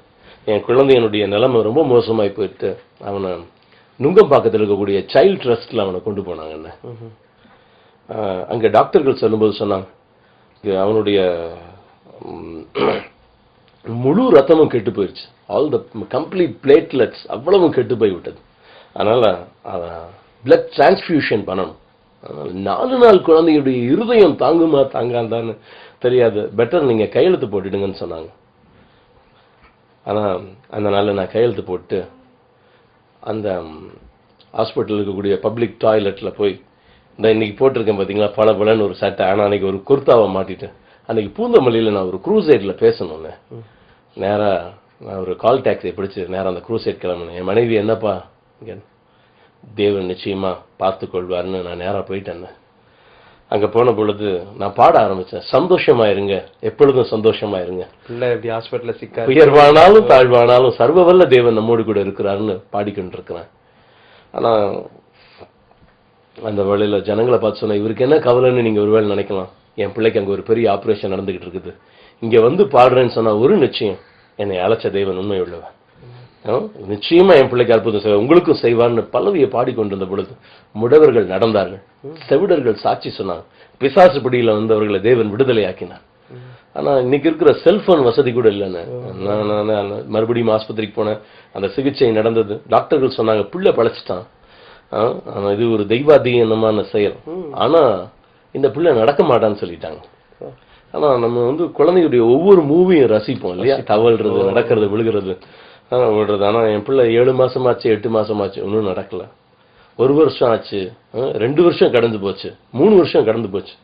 என் குழந்தையனுடைய நிலைமை ரொம்ப மோசமாய் போயிட்டு அவனை நுங்கம்பாக்கத்தில் இருக்கக்கூடிய சைல்ட் ட்ரஸ்ட்ல அவனை கொண்டு போனாங்க. என்ன அங்க டாக்டர்கள் சொல்லும்போது சொன்னாங்க, அவனுடைய முழு ரத்தமும் கெட்டு போயிடுச்சு. ஆல் த கம்ப்ளீட் பிளேட்லெட்ஸ் அவ்வளவும் கெட்டு போய் விட்டது. அதனால பிளட் டிரான்ஸ்ஃபியூஷன் பண்ணணும். அதனால 4 நாள் குழந்தையுடைய இருதயம் தாங்குமா தாங்காந்தான்னு தெரியாது, பெட்டர் நீங்க கையெழுத்து போட்டுடுங்கன்னு சொன்னாங்க. ஆனா அந்த நாள்ல நான் கையெழுத்து போட்டு அந்த ஹாஸ்பிட்டல் இருக்கக்கூடிய பப்ளிக் டாய்லெட்ல போய், இந்த இன்னைக்கு போட்டிருக்கேன் பாத்தீங்களா பல பலன்னு ஒரு சட்டை, ஆனா அன்னைக்கு ஒரு குர்தாவை மாட்டிட்டேன். அன்னைக்கு பூந்தமல்லியில நான் ஒரு க்ரூசைட்ல பேசணும்னு நேரா நான் ஒரு கால் டாக்ஸியை பிடிச்சு நேரம் அந்த க்ரூசைட் கிளம்பினேன். என் மனைவி என்னப்பா, தேவன் நிச்சயமா பார்த்து கொள்வார்னு நான் நேரா போயிட்டேன். அங்க போன பொழுது நான் பாட ஆரம்பிச்சேன், சந்தோஷமா இருங்க, எப்பொழுதும் சந்தோஷமா இருங்க, உயர்வானாலும் தாழ்வானாலும் சர்வவல்ல தேவன் நம்மோடு கூட இருக்கிறாருன்னு பாடிக்கொண்டிருக்கிறேன். ஆனா அந்த வேளையில ஜனங்களை பார்த்து சொன்ன, இவருக்கு என்ன கவலைன்னு நீங்க ஒருவேளை நினைக்கலாம். என் பிள்ளைக்கு அங்க ஒரு பெரிய ஆபரேஷன் நடந்துகிட்டு இருக்குது, இங்க வந்து பாடுறேன்னு சொன்னா ஒரு நிச்சயம், என்னை அழைச்ச தேவன் உண்மை உள்ளவன், நிச்சயமா என் பிள்ளைக்கு அற்புதம் செய்வார், உங்களுக்கும் செய்வார்னு பல்லவியை பாடிக்கொண்டிருந்த பொழுது முடவர்கள் நடந்தார்கள், செவிடர்கள் சாட்சி சொன்னாங்க, பிசாசு பிடியில வந்து அவர்களை தேவன் விடுதலை ஆக்கினார். ஆனா இன்னைக்கு இருக்கிற செல்போன் வசதி கூட இல்லைன்னு நான் மறுபடியும் ஆஸ்பத்திரிக்கு போனேன். அந்த சிகிச்சை நடந்தது. டாக்டர்கள் சொன்னாங்க பிள்ளை பழைச்சிட்டான், இது ஒரு தெய்வாதீனமான செயல், ஆனா இந்த பிள்ளை நடக்க மாட்டான்னு சொல்லிட்டாங்க. ஆனா நம்ம வந்து குழந்தையுடைய ஒவ்வொரு மூவியும் ரசிப்போம் இல்லையா, தவழ்றது, நடக்கிறது, விழுகிறது, விடுறது. ஆனா என் பிள்ளை 7 மாசமாச்சு 8 மாசமாச்சு இன்னும் நடக்கல. 1 வருஷம் ஆச்சு, 2 வருஷம் கடந்து போச்சு, 3 வருஷம் கடந்து போச்சு,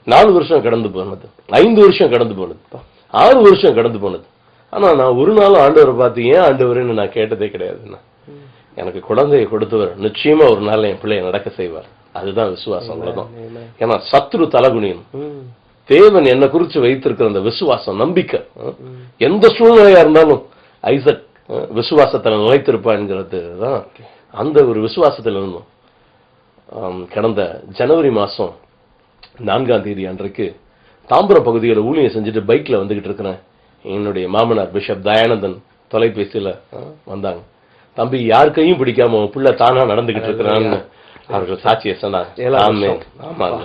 4 வருஷம் கடந்து போனது, 5 வருஷம் கடந்து போனது, 6 வருஷம் கடந்து போனது. ஆனா நான் ஒரு நாள் ஆண்டவரை பார்த்து ஏன் ஆண்டவர்னு நான் கேட்டதே கிடையாதுண்ணா. எனக்கு குழந்தையை கொடுத்தவர் நிச்சயமா ஒரு நாள் என் பிள்ளைய நடக்க செய்வார். அதுதான் விசுவாசம். அவ்வளவுதான். ஏன்னா சத்ரு தலகுனியன், தேவன் என்னை குறிச்சு வைத்திருக்கிற அந்த விசுவாசம், நம்பிக்கை, எந்த சூழ்நிலையா இருந்தாலும் ஐசக் விசுவாசத்துல நிலைத்திருப்பான்ங்கிறது தான். அந்த ஒரு விசுவாசத்தில் இருந்தோம். கடந்த ஜனவரி மாசம் 4ஆம் தேதி அன்றைக்கு தாம்பரம் பகுதியில் ஊழியம் செஞ்சுட்டு பைக்ல வந்துகிட்டு இருக்கிறேன். என்னுடைய மாமனார் பிஷப் தயானந்தன் தொலைபேசியில வந்தாங்க. தம்பி யார் கையும் பிடிக்காம பிள்ளை தானா நடந்துகிட்டு இருக்கிறான்னு அவர்கள் சாட்சியை சொன்னாங்க. ஆமாங்க.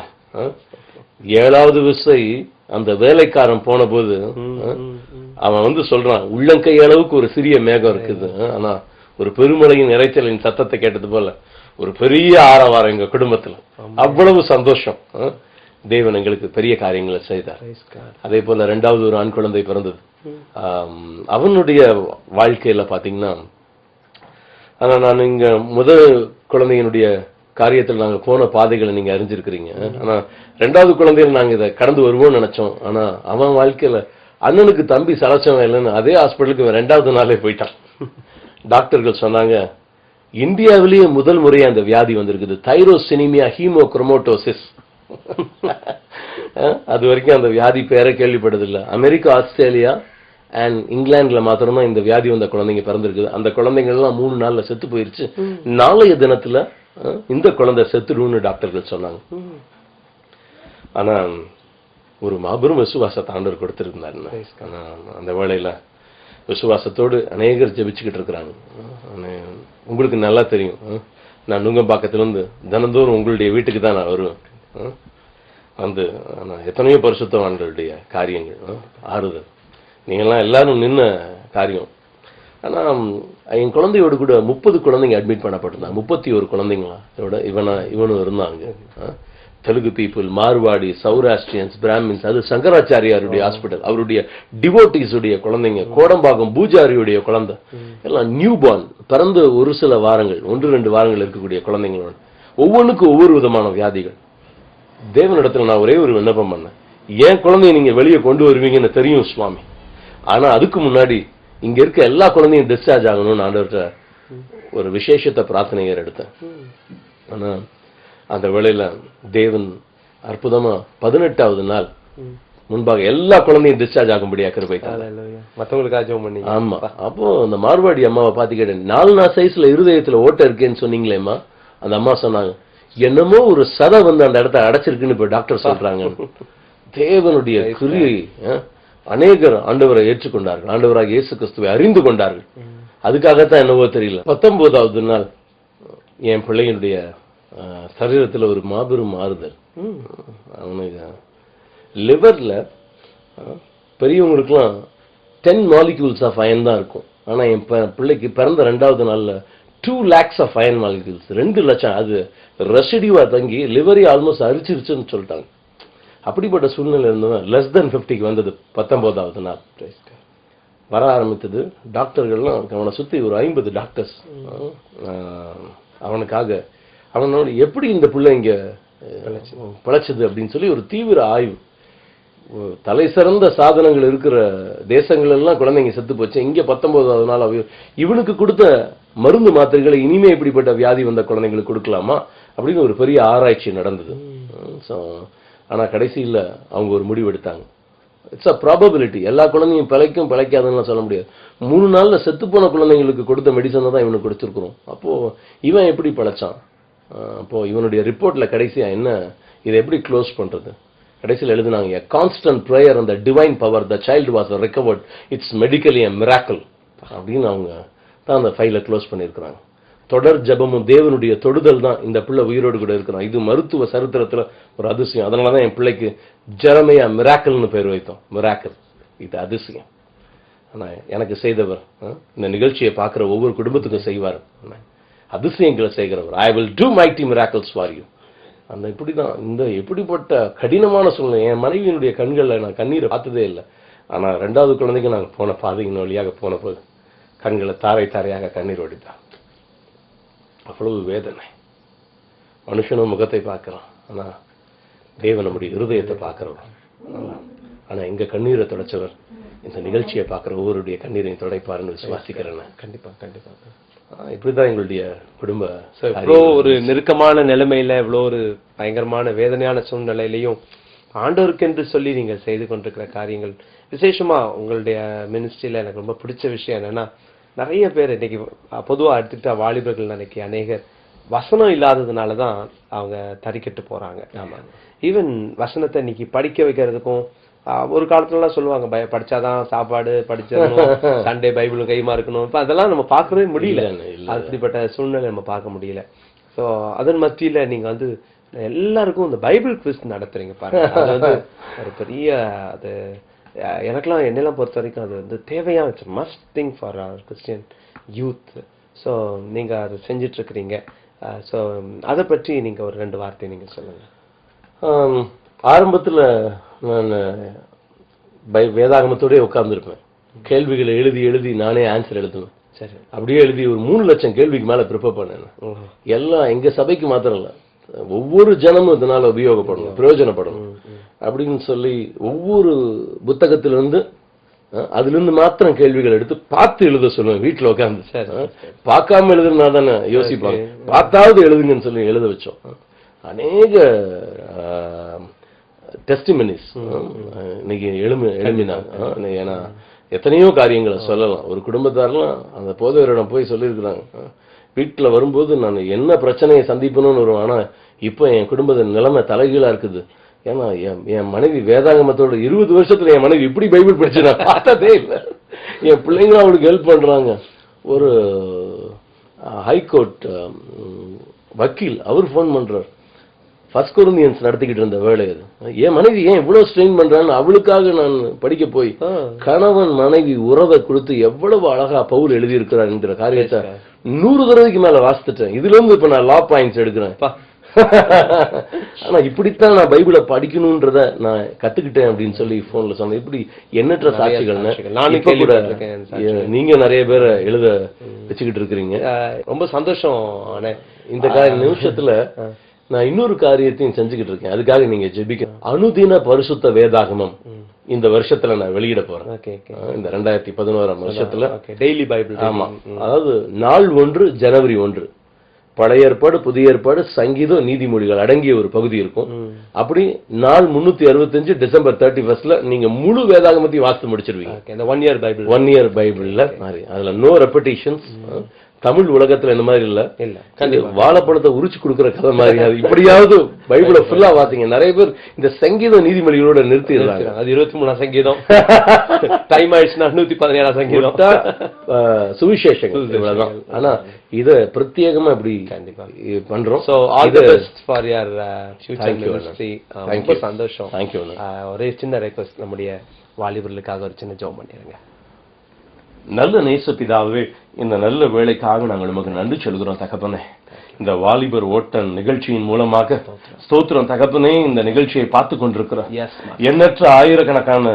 7வது விசை அந்த வேலைக்காரன் போன போது அவன் வந்து சொல்றான், உள்ளங்கை அளவுக்கு ஒரு சிறிய மேகம் இருக்குது, ஆனா ஒரு பெருமழையின் இறைச்சலின் சத்தத்தை கேட்டது போல ஒரு பெரிய ஆரவாரம் எங்க குடும்பத்துல. அவ்வளவு சந்தோஷம். தேவன் எங்களுக்கு பெரிய காரியங்களை செய்தார். அதே போல 2வது ஒரு ஆண் குழந்தை பிறந்தது. அவனுடைய வாழ்க்கையில பாத்தீங்கன்னா, ஆனா நான் இங்க முதல் குழந்தையினுடைய காரியத்தில் நாங்க போன பாதைகளை நீங்க அறிஞ்சிருக்கிறீங்க. ஆனா 2வது குழந்தையில நாங்க இதை கடந்து வருவோம்னு நினைச்சோம். ஆனா அவன் வாழ்க்கையில அண்ணனுக்கு தம்பி சலச்சவன் இல்லைன்னு அதே ஹாஸ்பிட்டலுக்கு 2வது நாளே போயிட்டான். டாக்டர்கள் சொன்னாங்க, இந்தியாவிலேயே முதல் முறையா அந்த வியாதி வந்திருக்குது, தைரோசினிமியா ஹீமோக்ரோமோட்டோசிஸ். அது வரைக்கும் அந்த வியாதி பேரை கேள்விப்பட்டதில்லை. அமெரிக்கா, ஆஸ்திரேலியா அண்ட் இங்கிலாந்துல மாத்திரம்தான் இந்த வியாதி வந்த குழந்தைங்க பிறந்திருக்குது. அந்த குழந்தைங்க எல்லாம் 3 நாள்ல செத்து போயிருச்சு. நாளைய தினத்துல இந்த குழந்தை செத்துடுன்னு டாக்டர்கள் சொன்னாங்க. ஆனா ஒரு மாபெரும் விசுவாசத்தை ஆண்டவர் கொடுத்திருந்தாரு. அந்த வேளையில விசுவாசத்தோடு அநேகர் ஜெபிச்சுக்கிட்டு இருக்கிறாங்க. உங்களுக்கு நல்லா தெரியும், நான் நுங்கம்பாக்கத்திலிருந்து தினந்தோறும் உங்களுடைய வீட்டுக்கு தான் நான் வருவேன். வந்து எத்தனையோ பரிசுத்தவான்களுடைய காரியங்கள், ஆறுதல், நீங்கெல்லாம் எல்லாரும் நின்ன காரியம். ஆனா என் குழந்தையோடு கூட 30 குழந்தைங்க அட்மிட் பண்ணப்பட்டிருந்தாங்க. 31 குழந்தைங்களா இவனும் இருந்தாங்க. தெலுங்கு பீப்புள், மார்வாடி, சௌராஷ்டிரியன்ஸ், பிராமின்ஸ், அது சங்கராச்சாரியாருடைய ஹாஸ்பிட்டல், அவருடைய டிவோட்டிஸ் உடைய குழந்தைங்க, கோடம்பாக்கம் பூஜாரியுடைய குழந்தை, எல்லாம் நியூ பார்ன், பிறந்த ஒரு சில வாரங்கள், 1-2 வாரங்கள் இருக்கக்கூடிய குழந்தைங்களோட ஒவ்வொன்றுக்கும் ஒவ்வொரு விதமான வியாதிகள். தேவனிடத்துல நான் ஒரே ஒரு விண்ணப்பம் பண்ணேன், என் குழந்தைய நீங்க வெளியே கொண்டு வருவீங்கன்னு தெரியும் சுவாமி, ஆனா அதுக்கு முன்னாடி இங்க இருக்க எல்லா குழந்தையும் டிஸ்சார்ஜ் ஆகணும்னு ஆண்டவர்கிட்ட ஒரு விசேஷத்தை பிரார்த்தனை எடுத்தேன். ஆனா அந்த வேளையில தேவன் அற்புதமா 18வது நாள் முன்பாக எல்லா குழந்தையும் டிஸ்சார்ஜ் ஆகும்படியா கிருபை தந்தார். ஆமா. அப்போ அந்த மார்வாடி அம்மாவை பார்த்து கேட்டேன், 4 சைஸ்ல இருதயத்துல ஓட்ட இருக்கேன்னு சொன்னீங்களேம்மா. அந்த அம்மா சொன்னாங்க, என்னமோ ஒரு சதை வந்து அந்த இடத்த அடைச்சிருக்குன்னு இப்ப டாக்டர் சொல்றாங்க. தேவனுடைய கிரியை அநேகர் ஆண்டவரை ஏற்றுக்கொண்டார்கள், ஆண்டவராக இயேசு கிறிஸ்துவை அறிந்து கொண்டார்கள். அதுக்காகத்தான் என்னவோ தெரியல, 19வது நாள் என் பிள்ளையினுடைய சரீரத்துல ஒரு மாபெரும் மாறுதல். அவனுக்கு லிவர்ல பெரியவங்களுக்குலாம் 10 மாலிக்யூல்ஸ் ஆஃப் அயன் தான் இருக்கும். ஆனா என் பிள்ளைக்கு பிறந்த 2வது நாள்ல 2 lakhs ஆஃப் அயன் மாலிக்யூல்ஸ், 2 லட்சம் அது ரெசிடியூவா தங்கி லிவரி ஆல்மோஸ்ட் அரிச்சிருச்சுன்னு சொல்லிட்டாங்க. அப்படிப்பட்ட சூழ்நிலை இருந்தவன் less than 50க்கு வந்தது. 19வது நாள் வர ஆரம்பித்தது. டாக்டர்கள்லாம் அவனை சுத்தி ஒரு 50 டாக்டர்ஸ் அவனுக்காக அவனோட எப்படி இந்த பிள்ளை இங்க பிழைச்சது அப்படின்னு சொல்லி ஒரு தீவிர ஆய்வு. தலை சிறந்த சாதனங்கள் இருக்கிற தேசங்கள் எல்லாம் குழந்தைங்க செத்து போச்சு, இங்க 19வது நாள் இவனுக்கு கொடுத்த மருந்து மாத்திரைகளை இனிமே இப்படிப்பட்ட வியாதி வந்த குழந்தைங்களுக்கு கொடுக்கலாமா அப்படின்னு ஒரு பெரிய ஆராய்ச்சி நடந்தது. ஆனா கடைசியில அவங்க ஒரு முடிவு எடுத்தாங்க, இட்ஸ் அ ப்ராபபிலிட்டி, எல்லா குழந்தையும் பிழைக்கும் பிழைக்காதுன்னு சொல்ல முடியாது. 3 நாள்ல செத்து போன குழந்தைங்களுக்கு கொடுத்த மெடிசனை தான் இவனுக்கு கொடுத்துருக்கிறோம். அப்போ இவன் எப்படி பிழைச்சான்? அப்போ இவனுடைய ரிப்போர்ட்ல கடைசியா என்ன, இதை எப்படி க்ளோஸ் பண்றது, கடைசியில் எழுதுனாங்க, கான்ஸ்டன்ட் ப்ரேயர் அந்த divine power, the child was recovered, it's medically a miracle அப்படின்னு அவங்க தான் அந்த ஃபைலை க்ளோஸ் பண்ணியிருக்கிறாங்க. தொடர் ஜபமும் தேவனுடைய தொடுதல் தான் இந்த பிள்ளை உயிரோடு கூட இருக்கிறான். இது மருத்துவ சரித்திரத்துல ஒரு அதிசயம். அதனாலதான் என் பிள்ளைக்கு ஜெரமையா மிராக்கல்னு பேர் வைத்தோம். மிராக்கல், இது அதிசயம். ஆனா எனக்கு செய்தவர் இந்த நிகழ்ச்சியை பார்க்கிற ஒவ்வொரு குடும்பத்துக்கும் செய்வார். அதிசயங்களை செய்கிறவர். I will do mighty miracles for you. அந்த இப்படிதான் இந்த எப்படிப்பட்ட கடினமான சூழ்நிலை. என் மனைவியினுடைய கண்கள்ல நான் கண்ணீரை பார்த்ததே இல்லை. ஆனா 2வது குழந்தைக்கு நாங்கள் போன பாதையின் வழியாக போன போது கண்களை தாரை தாரையாக கண்ணீர் வடித்தான். அவ்வளவு வேதனை. மனுஷனும் முகத்தை பார்க்கிறான், ஆனா தேவன் நம்முடைய இருதயத்தை பார்க்கிறவர். ஆனா எங்க கண்ணீரை துடைச்சவர் இந்த நிகழ்ச்சியை பார்க்கிற ஒவ்வொருடைய கண்ணீரையும் துடைப்பாருன்னு விசுவாசிக்கிறேன். கண்டிப்பா கண்டிப்பா. இப்படிதான் எங்களுடைய குடும்ப இவ்வளோ ஒரு நெருக்கமான நிலைமையில, இவ்வளோ ஒரு பயங்கரமான வேதனையான சூழ்நிலையிலையும் ஆண்டவருக்கென்று சொல்லி நீங்க செய்து கொண்டிருக்கிற காரியங்கள், விசேஷமா உங்களுடைய மினிஸ்ட்ரியில எனக்கு ரொம்ப பிடிச்ச விஷயம் என்னன்னா, நிறைய பேர் இன்னைக்கு பொதுவா எடுத்துக்கிட்டா வாலிபர்கள் இன்னைக்கு அநேகர் வசனம் இல்லாததுனாலதான் அவங்க தறிக்கட்டு போறாங்க. ஆமா, ஈவன் வசனத்தை இன்னைக்கு படிக்க வைக்கிறதுக்கும் ஒரு காலத்துலலாம் சொல்லுவாங்க, படிச்சாதான் சாப்பாடு, படிச்சிடணும், சண்டே பைபிள் கைமா இருக்கணும். இப்ப அதெல்லாம் நம்ம பார்க்கவே முடியல. அப்படிப்பட்ட சூழ்நிலை நம்ம பார்க்க முடியல. ஸோ அதன் மத்தியில நீங்க வந்து எல்லாருக்கும் இந்த பைபிள் குவிஸ் நடத்துறீங்க பாருங்க. அது வந்து ஒரு பெரிய, அது எனக்கெல்லாம் என்னெல்லாம் பொறுத்த வரைக்கும் அது வந்து தேவையான must thing for our Christian youth. So நீங்க அதை செஞ்சிட்டு இருக்கிறீங்க. ஸோ அதை பற்றி நீங்க ஒரு 2 வார்த்தை நீங்க சொல்லுங்க. ஆரம்பத்துல நான் வேதாகமத்தோடய உட்கார்ந்துருப்பேன். கேள்விகளை எழுதி எழுதி நானே ஆன்சர் எழுதுவேன். சரி, அப்படியே எழுதி ஒரு 3 லட்சம் கேள்விக்கு மேல ப்ரிப்பேர் பண்ணேன். எல்லாம் எங்க சபைக்கு மாத்திரம் இல்ல, ஒவ்வொரு ஜனமும் இதனால உபயோகப்படணும், பிரயோஜனப்படணும் அப்படின்னு சொல்லி ஒவ்வொரு புத்தகத்திலிருந்து அதுல இருந்து மாத்திரம் கேள்விகள் எடுத்து பார்த்து எழுத சொல்லுவேன். வீட்டுல உட்காந்து பார்க்காம எழுதுனா தானே யோசிப்பாங்க, பார்த்தாவது எழுதுங்கன்னு சொல்லி எழுத வச்சோம். அநேக டெஸ்டிமனிஸ் இன்னைக்கு எழுமினாங்க. ஏன்னா எத்தனையோ காரியங்களை சொல்லலாம். ஒரு குடும்பத்தாரெல்லாம் அந்த போதவரிடம் போய் சொல்லியிருக்கிறாங்க, வீட்டுல வரும்போது நான் என்ன பிரச்சனையை சந்திப்பணும்னு வரும், ஆனா இப்ப என் குடும்பத்த நிலைமை தலைகீழா இருக்குது. ஏன்னா என் மனைவி வேதாகமத்தோட 20 வருஷத்துல என் மனைவி இப்படி பைபிள் படிச்சு நான் பார்த்ததே இல்லை. என் பிள்ளைங்களும் அவளுக்கு ஹெல்ப் பண்றாங்க. ஒரு ஹைகோர்ட் வக்கீல் அவர் போன் பண்றார், ஃபர்ஸ்ட் கொரிந்தியன்ஸ் நடத்திக்கிட்டு இருந்த வேலை அது. என் மனைவி ஏன் இவ்வளவு ஸ்ட்ரெயின் பண்றான்னு அவளுக்காக நான் படிக்க போய் கணவன் மனைவி உறவை கொடுத்து எவ்வளவு அழகா பவுல் எழுதியிருக்கிறார் என்கிற காரியத்தை 100 தடவைக்கு மேல வாசித்துட்டேன். இதுல இருந்து இப்ப நான் லா பாயிண்ட்ஸ் எடுக்கிறேன். ஆனா இப்படித்தான் நான் பைபிளை படிக்கணும்ன்றத நான் கத்துக்கிட்டேன் அப்படின்னு சொல்லி போன்ல சொன்னேன். இப்படி எண்ணற்ற சாட்சிகள் கூட நீங்க நிறைய பேரை எழுத வச்சுக்கிட்டு இருக்கிறீங்க. ரொம்ப சந்தோஷம். இந்த நிமிஷத்துல நான் இன்னொரு காரியத்தையும் செஞ்சுக்கிட்டு இருக்கேன். அதுக்காக நீங்க ஜெபிக்க. அனுதின பரிசுத்த வேதாகமம் இந்த வருஷத்துல நான் வெளியிட போறேன். இந்த 2011 வருஷத்துல டெய்லி பைபிள். ஆமா, அதாவது நாள் 1 ஜனவரி 1 பழைய ஏற்பாடு புதிய ஏற்பாடு சங்கீதம் நீதிமொழிகள் அடங்கிய ஒரு பகுதி இருக்கும். அப்படி நாள் 365 டிசம்பர் 31 நீங்க முழு வேதாகமத்தையும் வாசித்து முடிச்சிருவீங்க. 1 இயர் பைபிள். 1 இயர் பைபிள்ல அதுல நோ ரெப்படிஷன்ஸ். தமிழ் உலகத்துல இந்த மாதிரி இல்ல, வாழைப்பழத்தை உரிச்சு கொடுக்கிற கதை மாதிரி. அது இப்படியாவது பைபிளை ஃபுல்லா வாசிங்க. நிறைய பேர் இந்த சங்கீத நீதிமொழிகளோட நிறுத்திடுறாங்க. அது 23 சங்கீதம், டைம் ஆயிடுச்சுன்னா 117 சங்கீதம், சுவிசேஷங்கள் இவ்வளவுதான். ஆனா இத பிரத்யேகமா இப்படி கண்டிப்பா பண்றோம். So all the best for your future ministry. ரொம்ப சந்தோஷம். Thank you. ஒரே சின்ன ரெக்வெஸ்ட், நம்முடைய வாலிபர்களுக்காக ஒரு சின்ன ஜெபம் பண்ணிருங்க. நல்ல நேசப்பிதாவே, இந்த நல்ல வேலைக்காக நாங்கள் நமக்கு நன்றி சொல்கிறோம் தகப்பனே. இந்த வாலிபர் ஓட்டன் நிகழ்ச்சியின் மூலமாக ஸ்தோத்திரம் தகப்பனே. இந்த நிகழ்ச்சியை பார்த்து கொண்டிருக்கிற எண்ணற்ற ஆயிரக்கணக்கான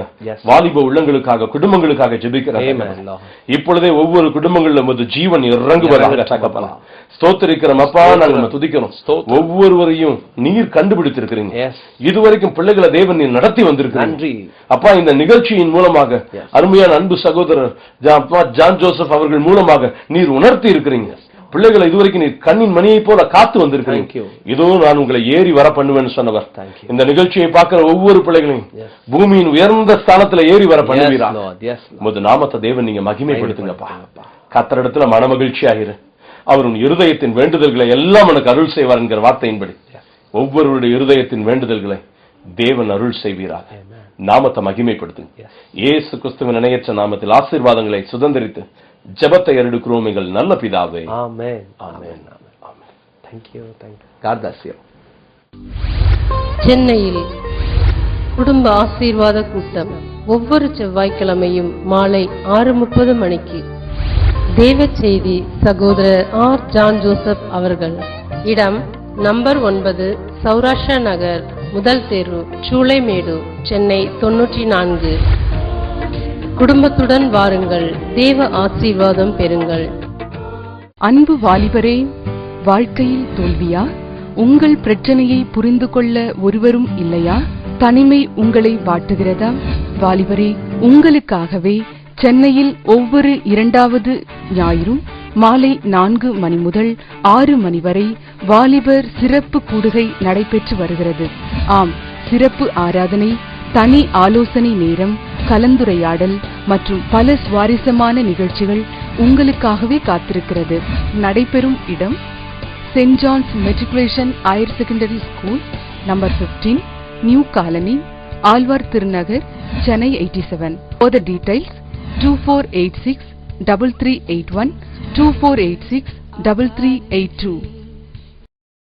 வாலிப உள்ளங்களுக்காக குடும்பங்களுக்காக ஜெபிக்கிறேன். இப்பொழுதே ஒவ்வொரு குடும்பங்களிலும் ஜீவன் இறங்குவதாக தகப்பனா ஸ்தோத்திரிக்கிறோம். அப்பா நாங்கள் துதிக்கிறோம். ஒவ்வொருவரையும் நீர் கண்டுபிடித்திருக்கிறீங்க. இதுவரைக்கும் பிள்ளைகளை தேவன் நீர் நடத்தி வந்திருக்கிறீங்க. அப்பா இந்த நிகழ்ச்சியின் மூலமாக அருமையான அன்பு சகோதரர் ஜான் ஜோசப் அவர்கள் மூலமாக நீர் உணர்த்தி இருக்கிறீங்க. பிள்ளைகளை இதுவரைக்கும் நீர் கண்ணின் மணியை போல காத்து வந்திருக்கிறீங்க. இதோ நான் உங்களை ஏறி வர பண்ணுவேன்னு சொன்னவர். இந்த நிகழ்ச்சியை பார்க்கிற ஒவ்வொரு பிள்ளைகளையும் பூமியின் உயர்ந்த ஸ்தானத்துல ஏறி வர பண்ணுவீரா. நாமத்தை தேவன் நீங்க மகிமைப்படுத்துங்கப்பா. கர்த்தரிடத்துல மன மகிழ்ச்சி ஆகிரு. அவர் உன் இருதயத்தின் வேண்டுதல்களை எல்லாம் உனக்கு அருள் செய்வார் என்கிற வார்த்தையின்படி ஒவ்வொருவருடைய இருதயத்தின் வேண்டுதல்களை தேவன் அருள் செய்வீராக. நாமத்தை மகிமைப்படுத்துங்க. இயேசு கிறிஸ்துவின் இணையற்ற நாமத்தில் ஆசீர்வாதங்களை சுதந்திரித்து ஜெபத்தை எடுக்கிறோம் எங்கள் நல்ல பிதாவே. ஆமென். ஆமென். ஆமென். Thank you. God bless you. சென்னையில் குடும்ப ஆசீர்வாத கூட்டம் ஒவ்வொரு செவ்வாய்க்கிழமையும் மாலை 6:30 மணிக்கு. தேவ செய்தி சகோதரர் ஆர். ஜான் ஜோசப் அவர்கள். இடம் நம்பர் 9, சௌராஷ்டிரா நகர், முதல் தெரு, சூளைமேடு, சென்னை 94. குடும்பத்துடன் வாருங்கள், தேவ ஆசீர்வாதம் பெறுங்கள். அன்பு வாலிபரே, வாழ்க்கையில் தோல்வியா? உங்கள் பிரச்சனையை புரிந்து கொள்ள ஒருவரும் இல்லையா? தனிமை உங்களை வாட்டுகிறதா? வாலிபரே, உங்களுக்காகவே சென்னையில் ஒவ்வொரு 2வது ஞாயிறும் மாலை 4 மணி முதல் 6 மணி வரை வாலிபர் சிறப்பு கூடுகை நடைபெற்று வருகிறது. ஆம், சிறப்பு ஆராதனை, தனி ஆலோசனை நேரம், கலந்துரையாடல் மற்றும் பல சுவாரஸ்யமான நிகழ்ச்சிகள் உங்களுக்காகவே காத்திருக்கிறது. நடைபெறும் இடம் Saint John's matriculation higher secondary school, number 15, New Colony, Alwar Thirunagar, Chennai 87. For the details 2486 3381 2486 3382.